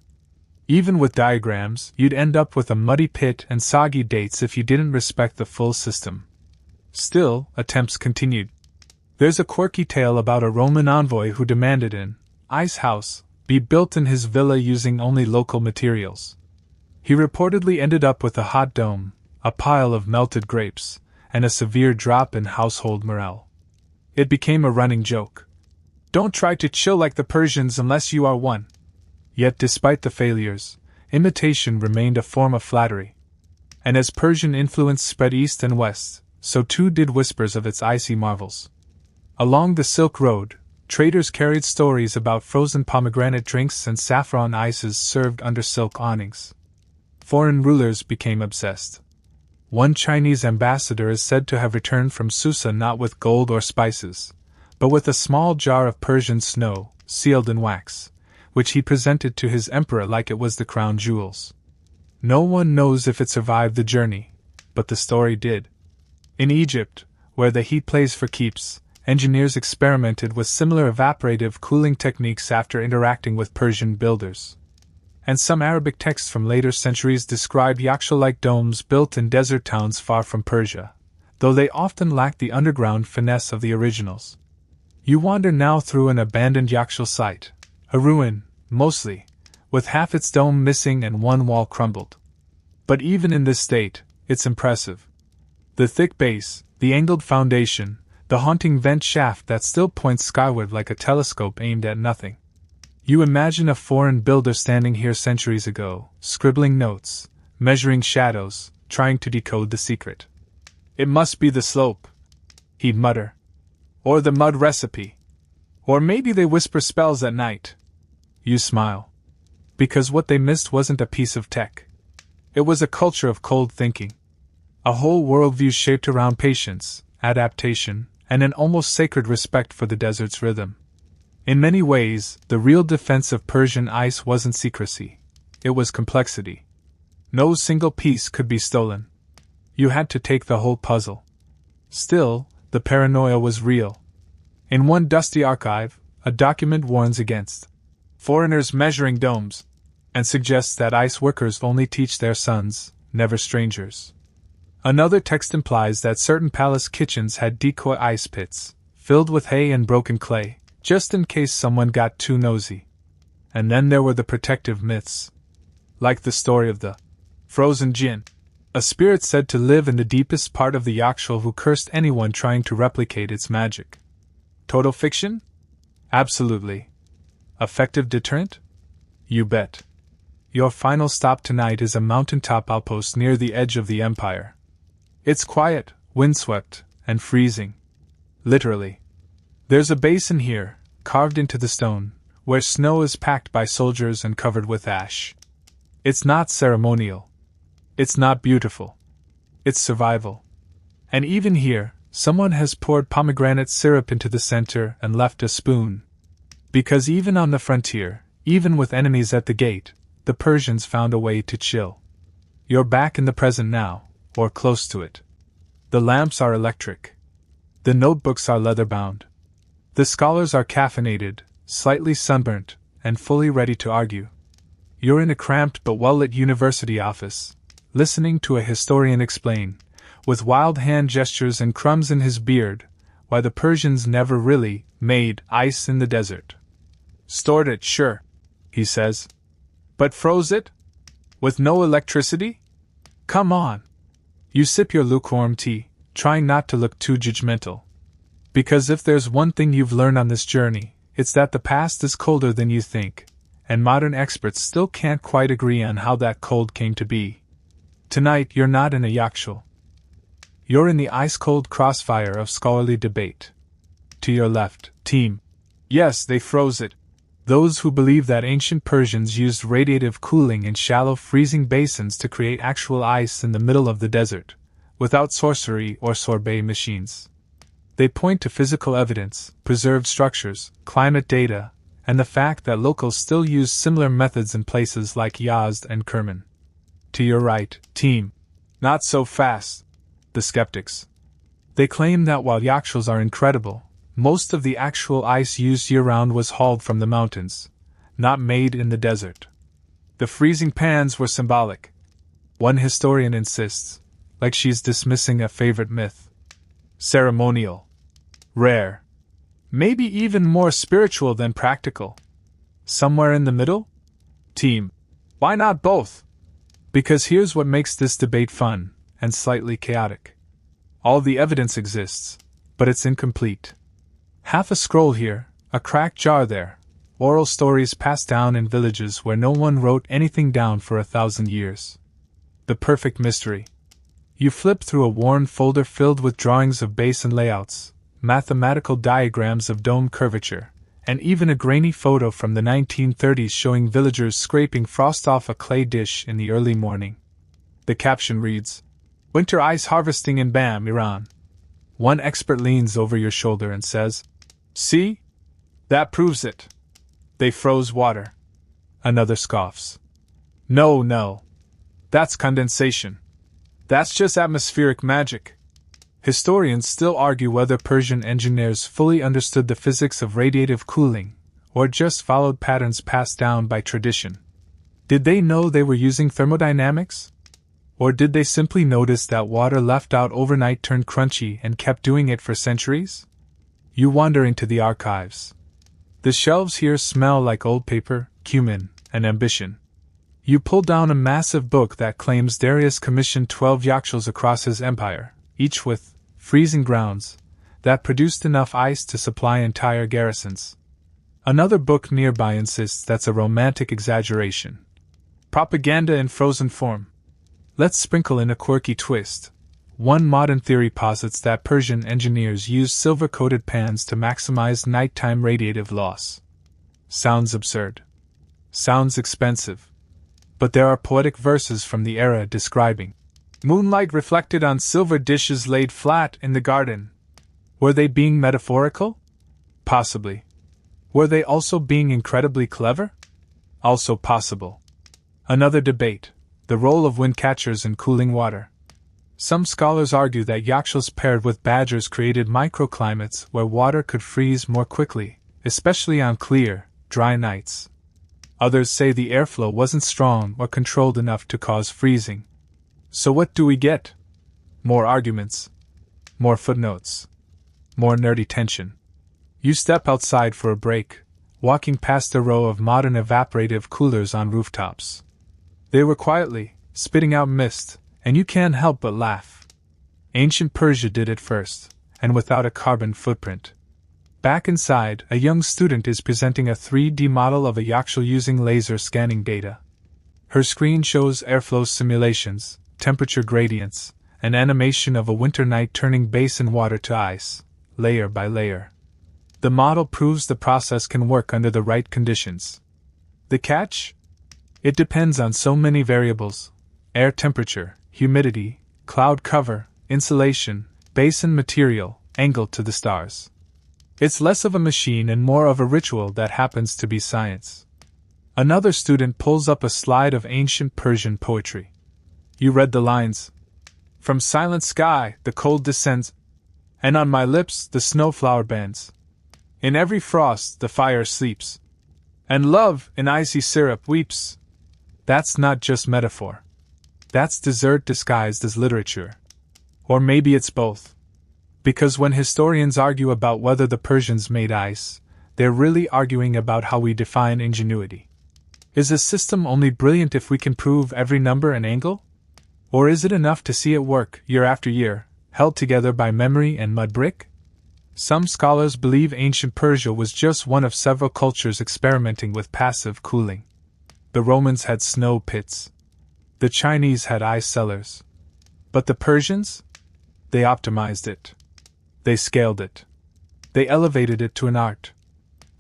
Even with diagrams, you'd end up with a muddy pit and soggy dates if you didn't respect the full system. Still, attempts continued. There's a quirky tale about a Roman envoy who demanded an ice house be built in his villa using only local materials. He reportedly ended up with a hot dome, a pile of melted grapes, and a severe drop in household morale. It became a running joke. Don't try to chill like the Persians unless you are one. Yet despite the failures, imitation remained a form of flattery. And as Persian influence spread east and west, so too did whispers of its icy marvels. Along the Silk Road, traders carried stories about frozen pomegranate drinks and saffron ices served under silk awnings. Foreign rulers became obsessed. One Chinese ambassador is said to have returned from Susa not with gold or spices, but with a small jar of Persian snow, sealed in wax, which he presented to his emperor like it was the crown jewels. No one knows if it survived the journey, but the story did. In Egypt, where the heat plays for keeps, engineers experimented with similar evaporative cooling techniques after interacting with Persian builders. And some Arabic texts from later centuries describe Yakshal-like domes built in desert towns far from Persia, though they often lack the underground finesse of the originals. You wander now through an abandoned Yakshal site, a ruin, mostly, with half its dome missing and one wall crumbled. But even in this state, it's impressive. The thick base, the angled foundation, the haunting vent shaft that still points skyward like a telescope aimed at nothing. You imagine a foreign builder standing here centuries ago, scribbling notes, measuring shadows, trying to decode the secret. It must be the slope, he'd mutter. Or the mud recipe. Or maybe they whisper spells at night. You smile. Because what they missed wasn't a piece of tech. It was a culture of cold thinking. A whole worldview shaped around patience, adaptation, and an almost sacred respect for the desert's rhythm. In many ways, the real defense of Persian ice wasn't secrecy. It was complexity. No single piece could be stolen. You had to take the whole puzzle. Still, the paranoia was real. In one dusty archive, a document warns against foreigners measuring domes, and suggests that ice workers only teach their sons, never strangers. Another text implies that certain palace kitchens had decoy ice pits, filled with hay and broken clay, just in case someone got too nosy. And then there were the protective myths. Like the story of the frozen jinn, a spirit said to live in the deepest part of the Yakshal who cursed anyone trying to replicate its magic. Total fiction? Absolutely. Effective deterrent? You bet. Your final stop tonight is a mountaintop outpost near the edge of the empire. It's quiet, windswept, and freezing. Literally. There's a basin here, carved into the stone, where snow is packed by soldiers and covered with ash. It's not ceremonial. It's not beautiful. It's survival. And even here, someone has poured pomegranate syrup into the center and left a spoon. Because even on the frontier, even with enemies at the gate, the Persians found a way to chill. You're back in the present now, or close to it. The lamps are electric. The notebooks are leather-bound. The scholars are caffeinated, slightly sunburnt, and fully ready to argue. You're in a cramped but well-lit university office, listening to a historian explain, with wild hand gestures and crumbs in his beard, why the Persians never really made ice in the desert. Stored it, sure, he says. But froze it? With no electricity? Come on. You sip your lukewarm tea, trying not to look too judgmental. Because if there's one thing you've learned on this journey, it's that the past is colder than you think, and modern experts still can't quite agree on how that cold came to be. Tonight you're not in a Yakshal. You're in the ice-cold crossfire of scholarly debate. To your left, team. Yes, they froze it. Those who believe that ancient Persians used radiative cooling in shallow freezing basins to create actual ice in the middle of the desert, without sorcery or sorbet machines. They point to physical evidence, preserved structures, climate data, and the fact that locals still use similar methods in places like Yazd and Kerman. To your right, team. Not so fast. The skeptics. They claim that while yakshuls are incredible, most of the actual ice used year-round was hauled from the mountains, not made in the desert. The freezing pans were symbolic. One historian insists, like she's dismissing a favorite myth. Ceremonial. Rare. Maybe even more spiritual than practical. Somewhere in the middle? Team. Why not both? Because here's what makes this debate fun, and slightly chaotic. All the evidence exists, but it's incomplete. Half a scroll here, a cracked jar there, oral stories passed down in villages where no one wrote anything down for 1,000 years. The perfect mystery. You flip through a worn folder filled with drawings of basin layouts, mathematical diagrams of dome curvature, and even a grainy photo from the 1930s showing villagers scraping frost off a clay dish in the early morning. The caption reads, "Winter ice harvesting in Bam, Iran." One expert leans over your shoulder and says, "See? That proves it. They froze water." Another scoffs. No. That's condensation. That's just atmospheric magic." Historians still argue whether Persian engineers fully understood the physics of radiative cooling, or just followed patterns passed down by tradition. Did they know they were using thermodynamics? Or did they simply notice that water left out overnight turned crunchy and kept doing it for centuries? You wander into the archives. The shelves here smell like old paper, cumin, and ambition. You pull down a massive book that claims Darius commissioned 12 yakshuls across his empire, each with freezing grounds that produced enough ice to supply entire garrisons. Another book nearby insists that's a romantic exaggeration. Propaganda in frozen form. Let's sprinkle in a quirky twist. One modern theory posits that Persian engineers used silver-coated pans to maximize nighttime radiative loss. Sounds absurd. Sounds expensive. But there are poetic verses from the era describing moonlight reflected on silver dishes laid flat in the garden. Were they being metaphorical? Possibly. Were they also being incredibly clever? Also possible. Another debate. The role of wind catchers in cooling water. Some scholars argue that yakshuls paired with badgers created microclimates where water could freeze more quickly, especially on clear, dry nights. Others say the airflow wasn't strong or controlled enough to cause freezing. So what do we get? More arguments. More footnotes. More nerdy tension. You step outside for a break, walking past a row of modern evaporative coolers on rooftops. They were quietly spitting out mist, and you can't help but laugh. Ancient Persia did it first, and without a carbon footprint. Back inside, a young student is presenting a 3D model of a yakshul using laser scanning data. Her screen shows airflow simulations, temperature gradients, an animation of a winter night turning basin water to ice, layer by layer. The model proves the process can work under the right conditions. The catch? It depends on so many variables: air temperature, humidity, cloud cover, insulation, basin material, angle to the stars. It's less of a machine and more of a ritual that happens to be science. Another student pulls up a slide of ancient Persian poetry. You read the lines. "From silent sky the cold descends, and on my lips the snowflower bends. In every frost the fire sleeps, and love in icy syrup weeps." That's not just metaphor. That's dessert disguised as literature. Or maybe it's both. Because when historians argue about whether the Persians made ice, they're really arguing about how we define ingenuity. Is a system only brilliant if we can prove every number and angle? Or is it enough to see it work, year after year, held together by memory and mud brick? Some scholars believe ancient Persia was just one of several cultures experimenting with passive cooling. The Romans had snow pits. The Chinese had ice cellars. But the Persians? They optimized it. They scaled it. They elevated it to an art.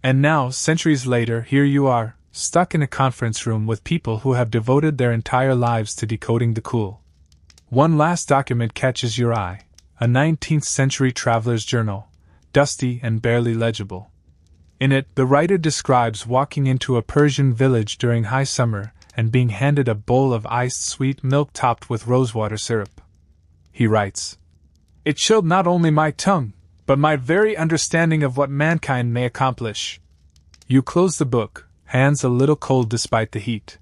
And now, centuries later, here you are, stuck in a conference room with people who have devoted their entire lives to decoding the cool. One last document catches your eye, a 19th century traveler's journal, dusty and barely legible. In it, the writer describes walking into a Persian village during high summer and being handed a bowl of iced sweet milk topped with rosewater syrup. He writes, "It chilled not only my tongue, but my very understanding of what mankind may accomplish." You close the book, hands a little cold despite the heat.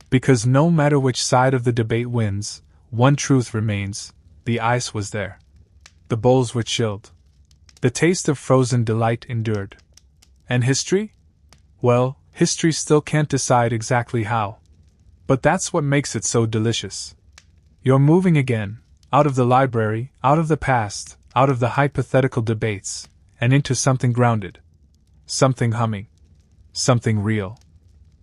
Because no matter which side of the debate wins, one truth remains: the ice was there. The bowls were chilled. The taste of frozen delight endured. And history? Well, history still can't decide exactly how. But that's what makes it so delicious. You're moving again, out of the library, out of the past, out of the hypothetical debates, and into something grounded. Something humming. Something real.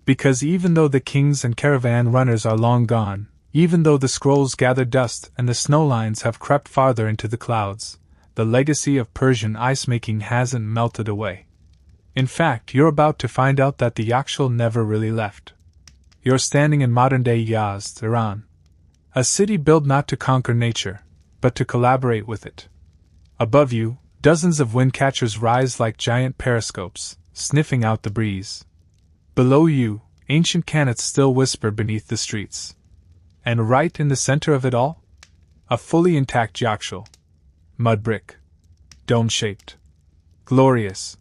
Because even though the kings and caravan runners are long gone, even though the scrolls gather dust and the snow lines have crept farther into the clouds, the legacy of Persian ice-making hasn't melted away. In fact, you're about to find out that the Yakshul never really left. You're standing in modern-day Yazd, Iran. A city built not to conquer nature, but to collaborate with it. Above you, dozens of wind catchers rise like giant periscopes, sniffing out the breeze. Below you, ancient cannons still whisper beneath the streets. And right in the center of it all? A fully intact Yakshul. Mud brick. Dome-shaped. Glorious.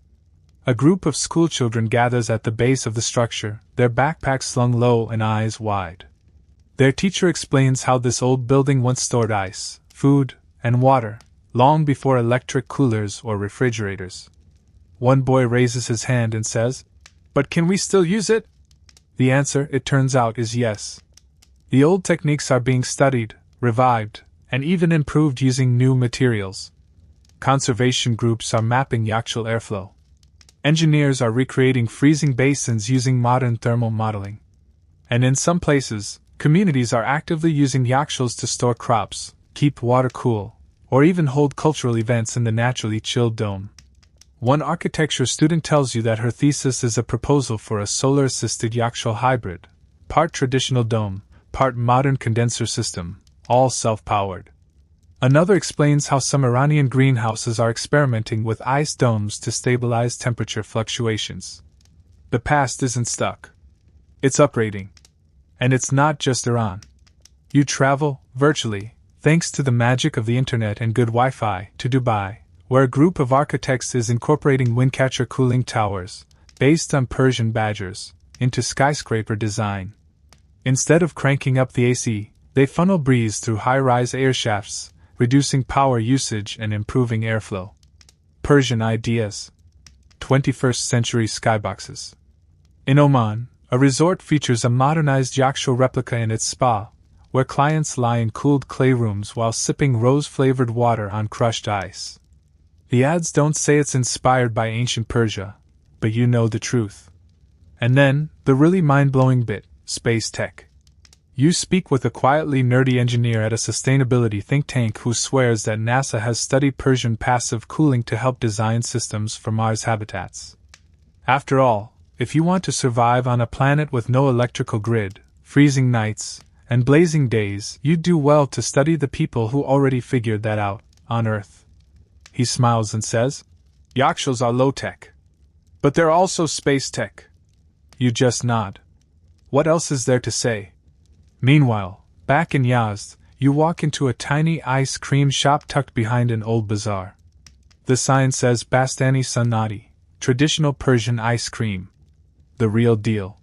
A group of schoolchildren gathers at the base of the structure, their backpacks slung low and eyes wide. Their teacher explains how this old building once stored ice, food, and water, long before electric coolers or refrigerators. One boy raises his hand and says, "But can we still use it?" The answer, it turns out, is yes. The old techniques are being studied, revived, and even improved using new materials. Conservation groups are mapping Yakshul airflow. Engineers are recreating freezing basins using modern thermal modeling. And in some places, communities are actively using Yakshuls to store crops, keep water cool, or even hold cultural events in the naturally chilled dome. One architecture student tells you that her thesis is a proposal for a solar-assisted Yakshul hybrid, part traditional dome, part modern condenser system, all self-powered. Another explains how some Iranian greenhouses are experimenting with ice domes to stabilize temperature fluctuations. The past isn't stuck. It's upgrading. And it's not just Iran. You travel, virtually, thanks to the magic of the internet and good Wi-Fi, to Dubai, where a group of architects is incorporating windcatcher cooling towers, based on Persian badgers, into skyscraper design. Instead of cranking up the AC, they funnel breeze through high-rise air shafts, reducing power usage and improving airflow. Persian ideas. 21st century skyboxes. In Oman, a resort features a modernized Yakshul replica in its spa, where clients lie in cooled clay rooms while sipping rose-flavored water on crushed ice. The ads don't say it's inspired by ancient Persia, but you know the truth. And then, the really mind-blowing bit, space tech. You speak with a quietly nerdy engineer at a sustainability think tank who swears that NASA has studied Persian passive cooling to help design systems for Mars habitats. After all, if you want to survive on a planet with no electrical grid, freezing nights, and blazing days, you'd do well to study the people who already figured that out, on Earth. He smiles and says, "Yakshuls are low-tech. But they're also space tech." You just nod. What else is there to say? Meanwhile, back in Yazd, you walk into a tiny ice cream shop tucked behind an old bazaar. The sign says Bastani Sunnati, traditional Persian ice cream. The real deal.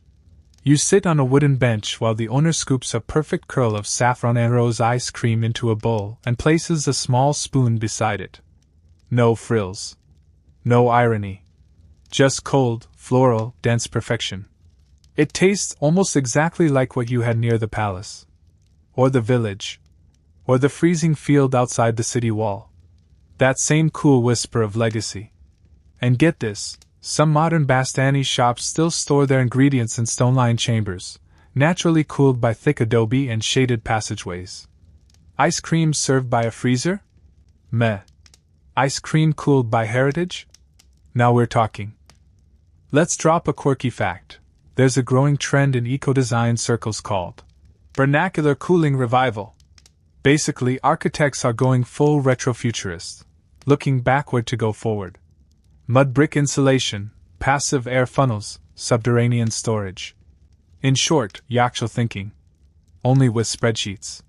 You sit on a wooden bench while the owner scoops a perfect curl of saffron and rose ice cream into a bowl and places a small spoon beside it. No frills. No irony. Just cold, floral, dense perfection. It tastes almost exactly like what you had near the palace. Or the village. Or the freezing field outside the city wall. That same cool whisper of legacy. And get this, some modern Bastani shops still store their ingredients in stone-lined chambers, naturally cooled by thick adobe and shaded passageways. Ice cream served by a freezer? Meh. Ice cream cooled by heritage? Now we're talking. Let's drop a quirky fact. There's a growing trend in eco-design circles called vernacular cooling revival. Basically, architects are going full retrofuturist, looking backward to go forward. Mud brick insulation, passive air funnels, subterranean storage. In short, actual thinking. Only with spreadsheets.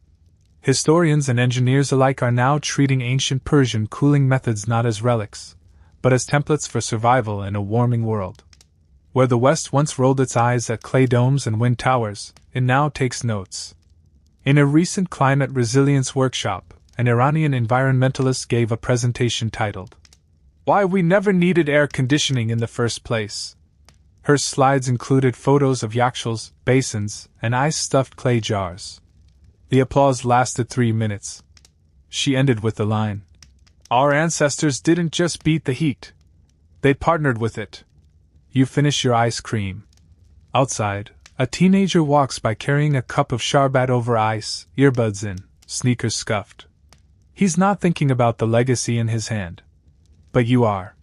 Historians and engineers alike are now treating ancient Persian cooling methods not as relics, but as templates for survival in a warming world. Where the West once rolled its eyes at clay domes and wind towers, it now takes notes. In a recent climate resilience workshop, an Iranian environmentalist gave a presentation titled, "Why We Never Needed Air Conditioning in the First Place." Her slides included photos of yakhshals, basins, and ice-stuffed clay jars. The applause lasted 3 minutes. She ended with the line, "Our ancestors didn't just beat the heat. They partnered with it." You finish your ice cream. Outside, a teenager walks by carrying a cup of sharbat over ice, earbuds in, sneakers scuffed. He's not thinking about the legacy in his hand. But you are.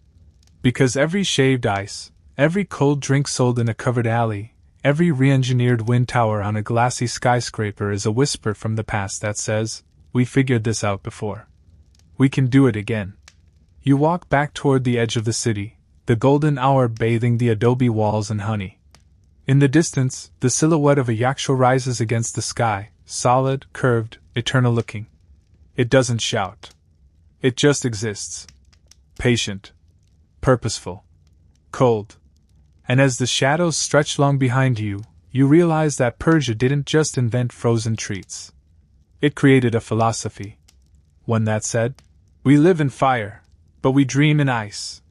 Because every shaved ice, every cold drink sold in a covered alley, every re-engineered wind tower on a glassy skyscraper is a whisper from the past that says, "We figured this out before. We can do it again." You walk back toward the edge of the city, the golden hour bathing the adobe walls in honey. In the distance, the silhouette of a yakshal rises against the sky, solid, curved, eternal-looking. It doesn't shout. It just exists. Patient. Purposeful. Cold. And as the shadows stretch long behind you, you realize that Persia didn't just invent frozen treats. It created a philosophy. One that said, "We live in fire, but we dream in ice."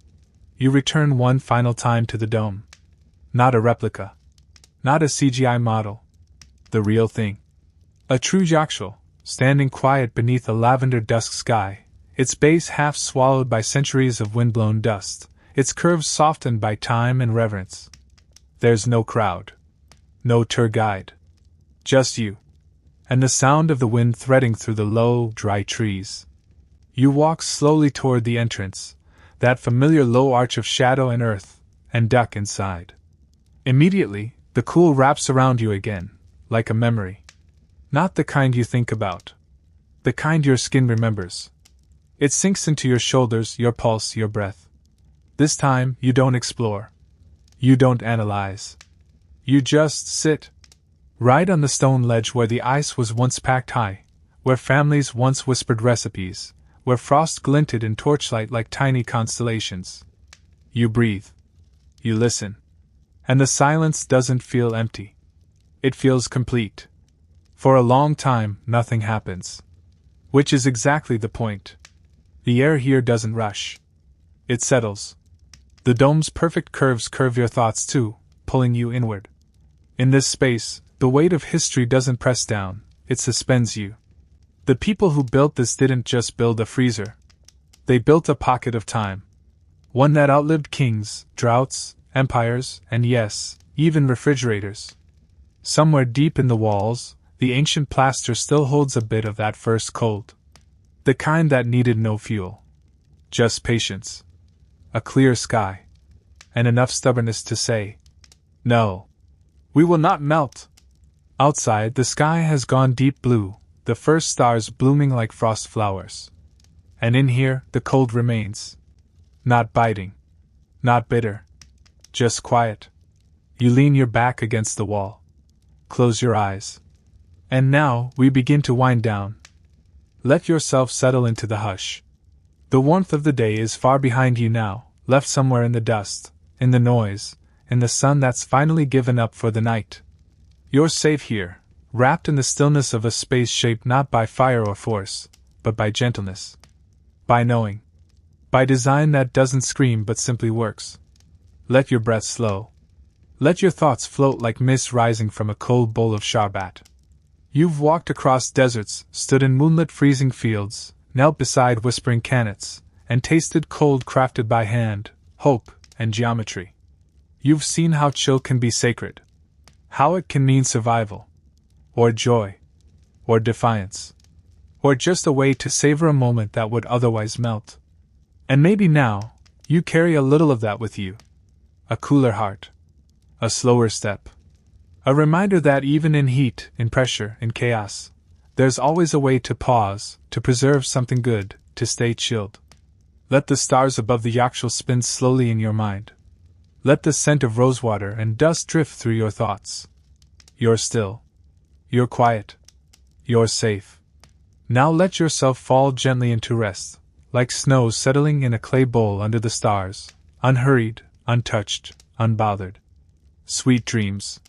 You return one final time to the dome. Not a replica. Not a CGI model. The real thing. A true yakshal, standing quiet beneath a lavender dusk sky, its base half swallowed by centuries of windblown dust, its curves softened by time and reverence. There's no crowd. No tour guide. Just you. And the sound of the wind threading through the low, dry trees. You walk slowly toward the entrance, that familiar low arch of shadow and earth, and duck inside. Immediately, the cool wraps around you again, like a memory. Not the kind you think about. The kind your skin remembers. It sinks into your shoulders, your pulse, your breath. This time, you don't explore. You don't analyze. You just sit. Right on the stone ledge where the ice was once packed high, where families once whispered recipes, where frost glinted in torchlight like tiny constellations. You breathe. You listen. And the silence doesn't feel empty. It feels complete. For a long time, nothing happens. Which is exactly the point. The air here doesn't rush. It settles. The dome's perfect curves curve your thoughts too, pulling you inward. In this space, the weight of history doesn't press down, it suspends you. The people who built this didn't just build a freezer. They built a pocket of time. One that outlived kings, droughts, empires, and yes, even refrigerators. Somewhere deep in the walls, the ancient plaster still holds a bit of that first cold. The kind that needed no fuel. Just patience. A clear sky. And enough stubbornness to say, "No. We will not melt." Outside, the sky has gone deep blue, the first stars blooming like frost flowers. And in here, the cold remains. Not biting. Not bitter. Just quiet. You lean your back against the wall. Close your eyes. And now, we begin to wind down. Let yourself settle into the hush. The warmth of the day is far behind you now, left somewhere in the dust, in the noise, in the sun that's finally given up for the night. You're safe here, wrapped in the stillness of a space shaped not by fire or force, but by gentleness. By knowing. By design that doesn't scream but simply works. Let your breath slow. Let your thoughts float like mist rising from a cold bowl of sharbat. You've walked across deserts, stood in moonlit freezing fields, knelt beside whispering cannons, and tasted cold crafted by hand, hope, and geometry. You've seen how chill can be sacred. How it can mean survival. Or joy. Or defiance. or just a way to savor a moment that would otherwise melt. And maybe now, you carry a little of that with you. A cooler heart. A slower step. A reminder that even in heat, in pressure, in chaos, there's always a way to pause, to preserve something good, to stay chilled. Let the stars above the Yakshal spin slowly in your mind. Let the scent of rosewater and dust drift through your thoughts. You're still. You're quiet. You're safe. Now let yourself fall gently into rest, like snow settling in a clay bowl under the stars, unhurried, untouched, unbothered. Sweet dreams.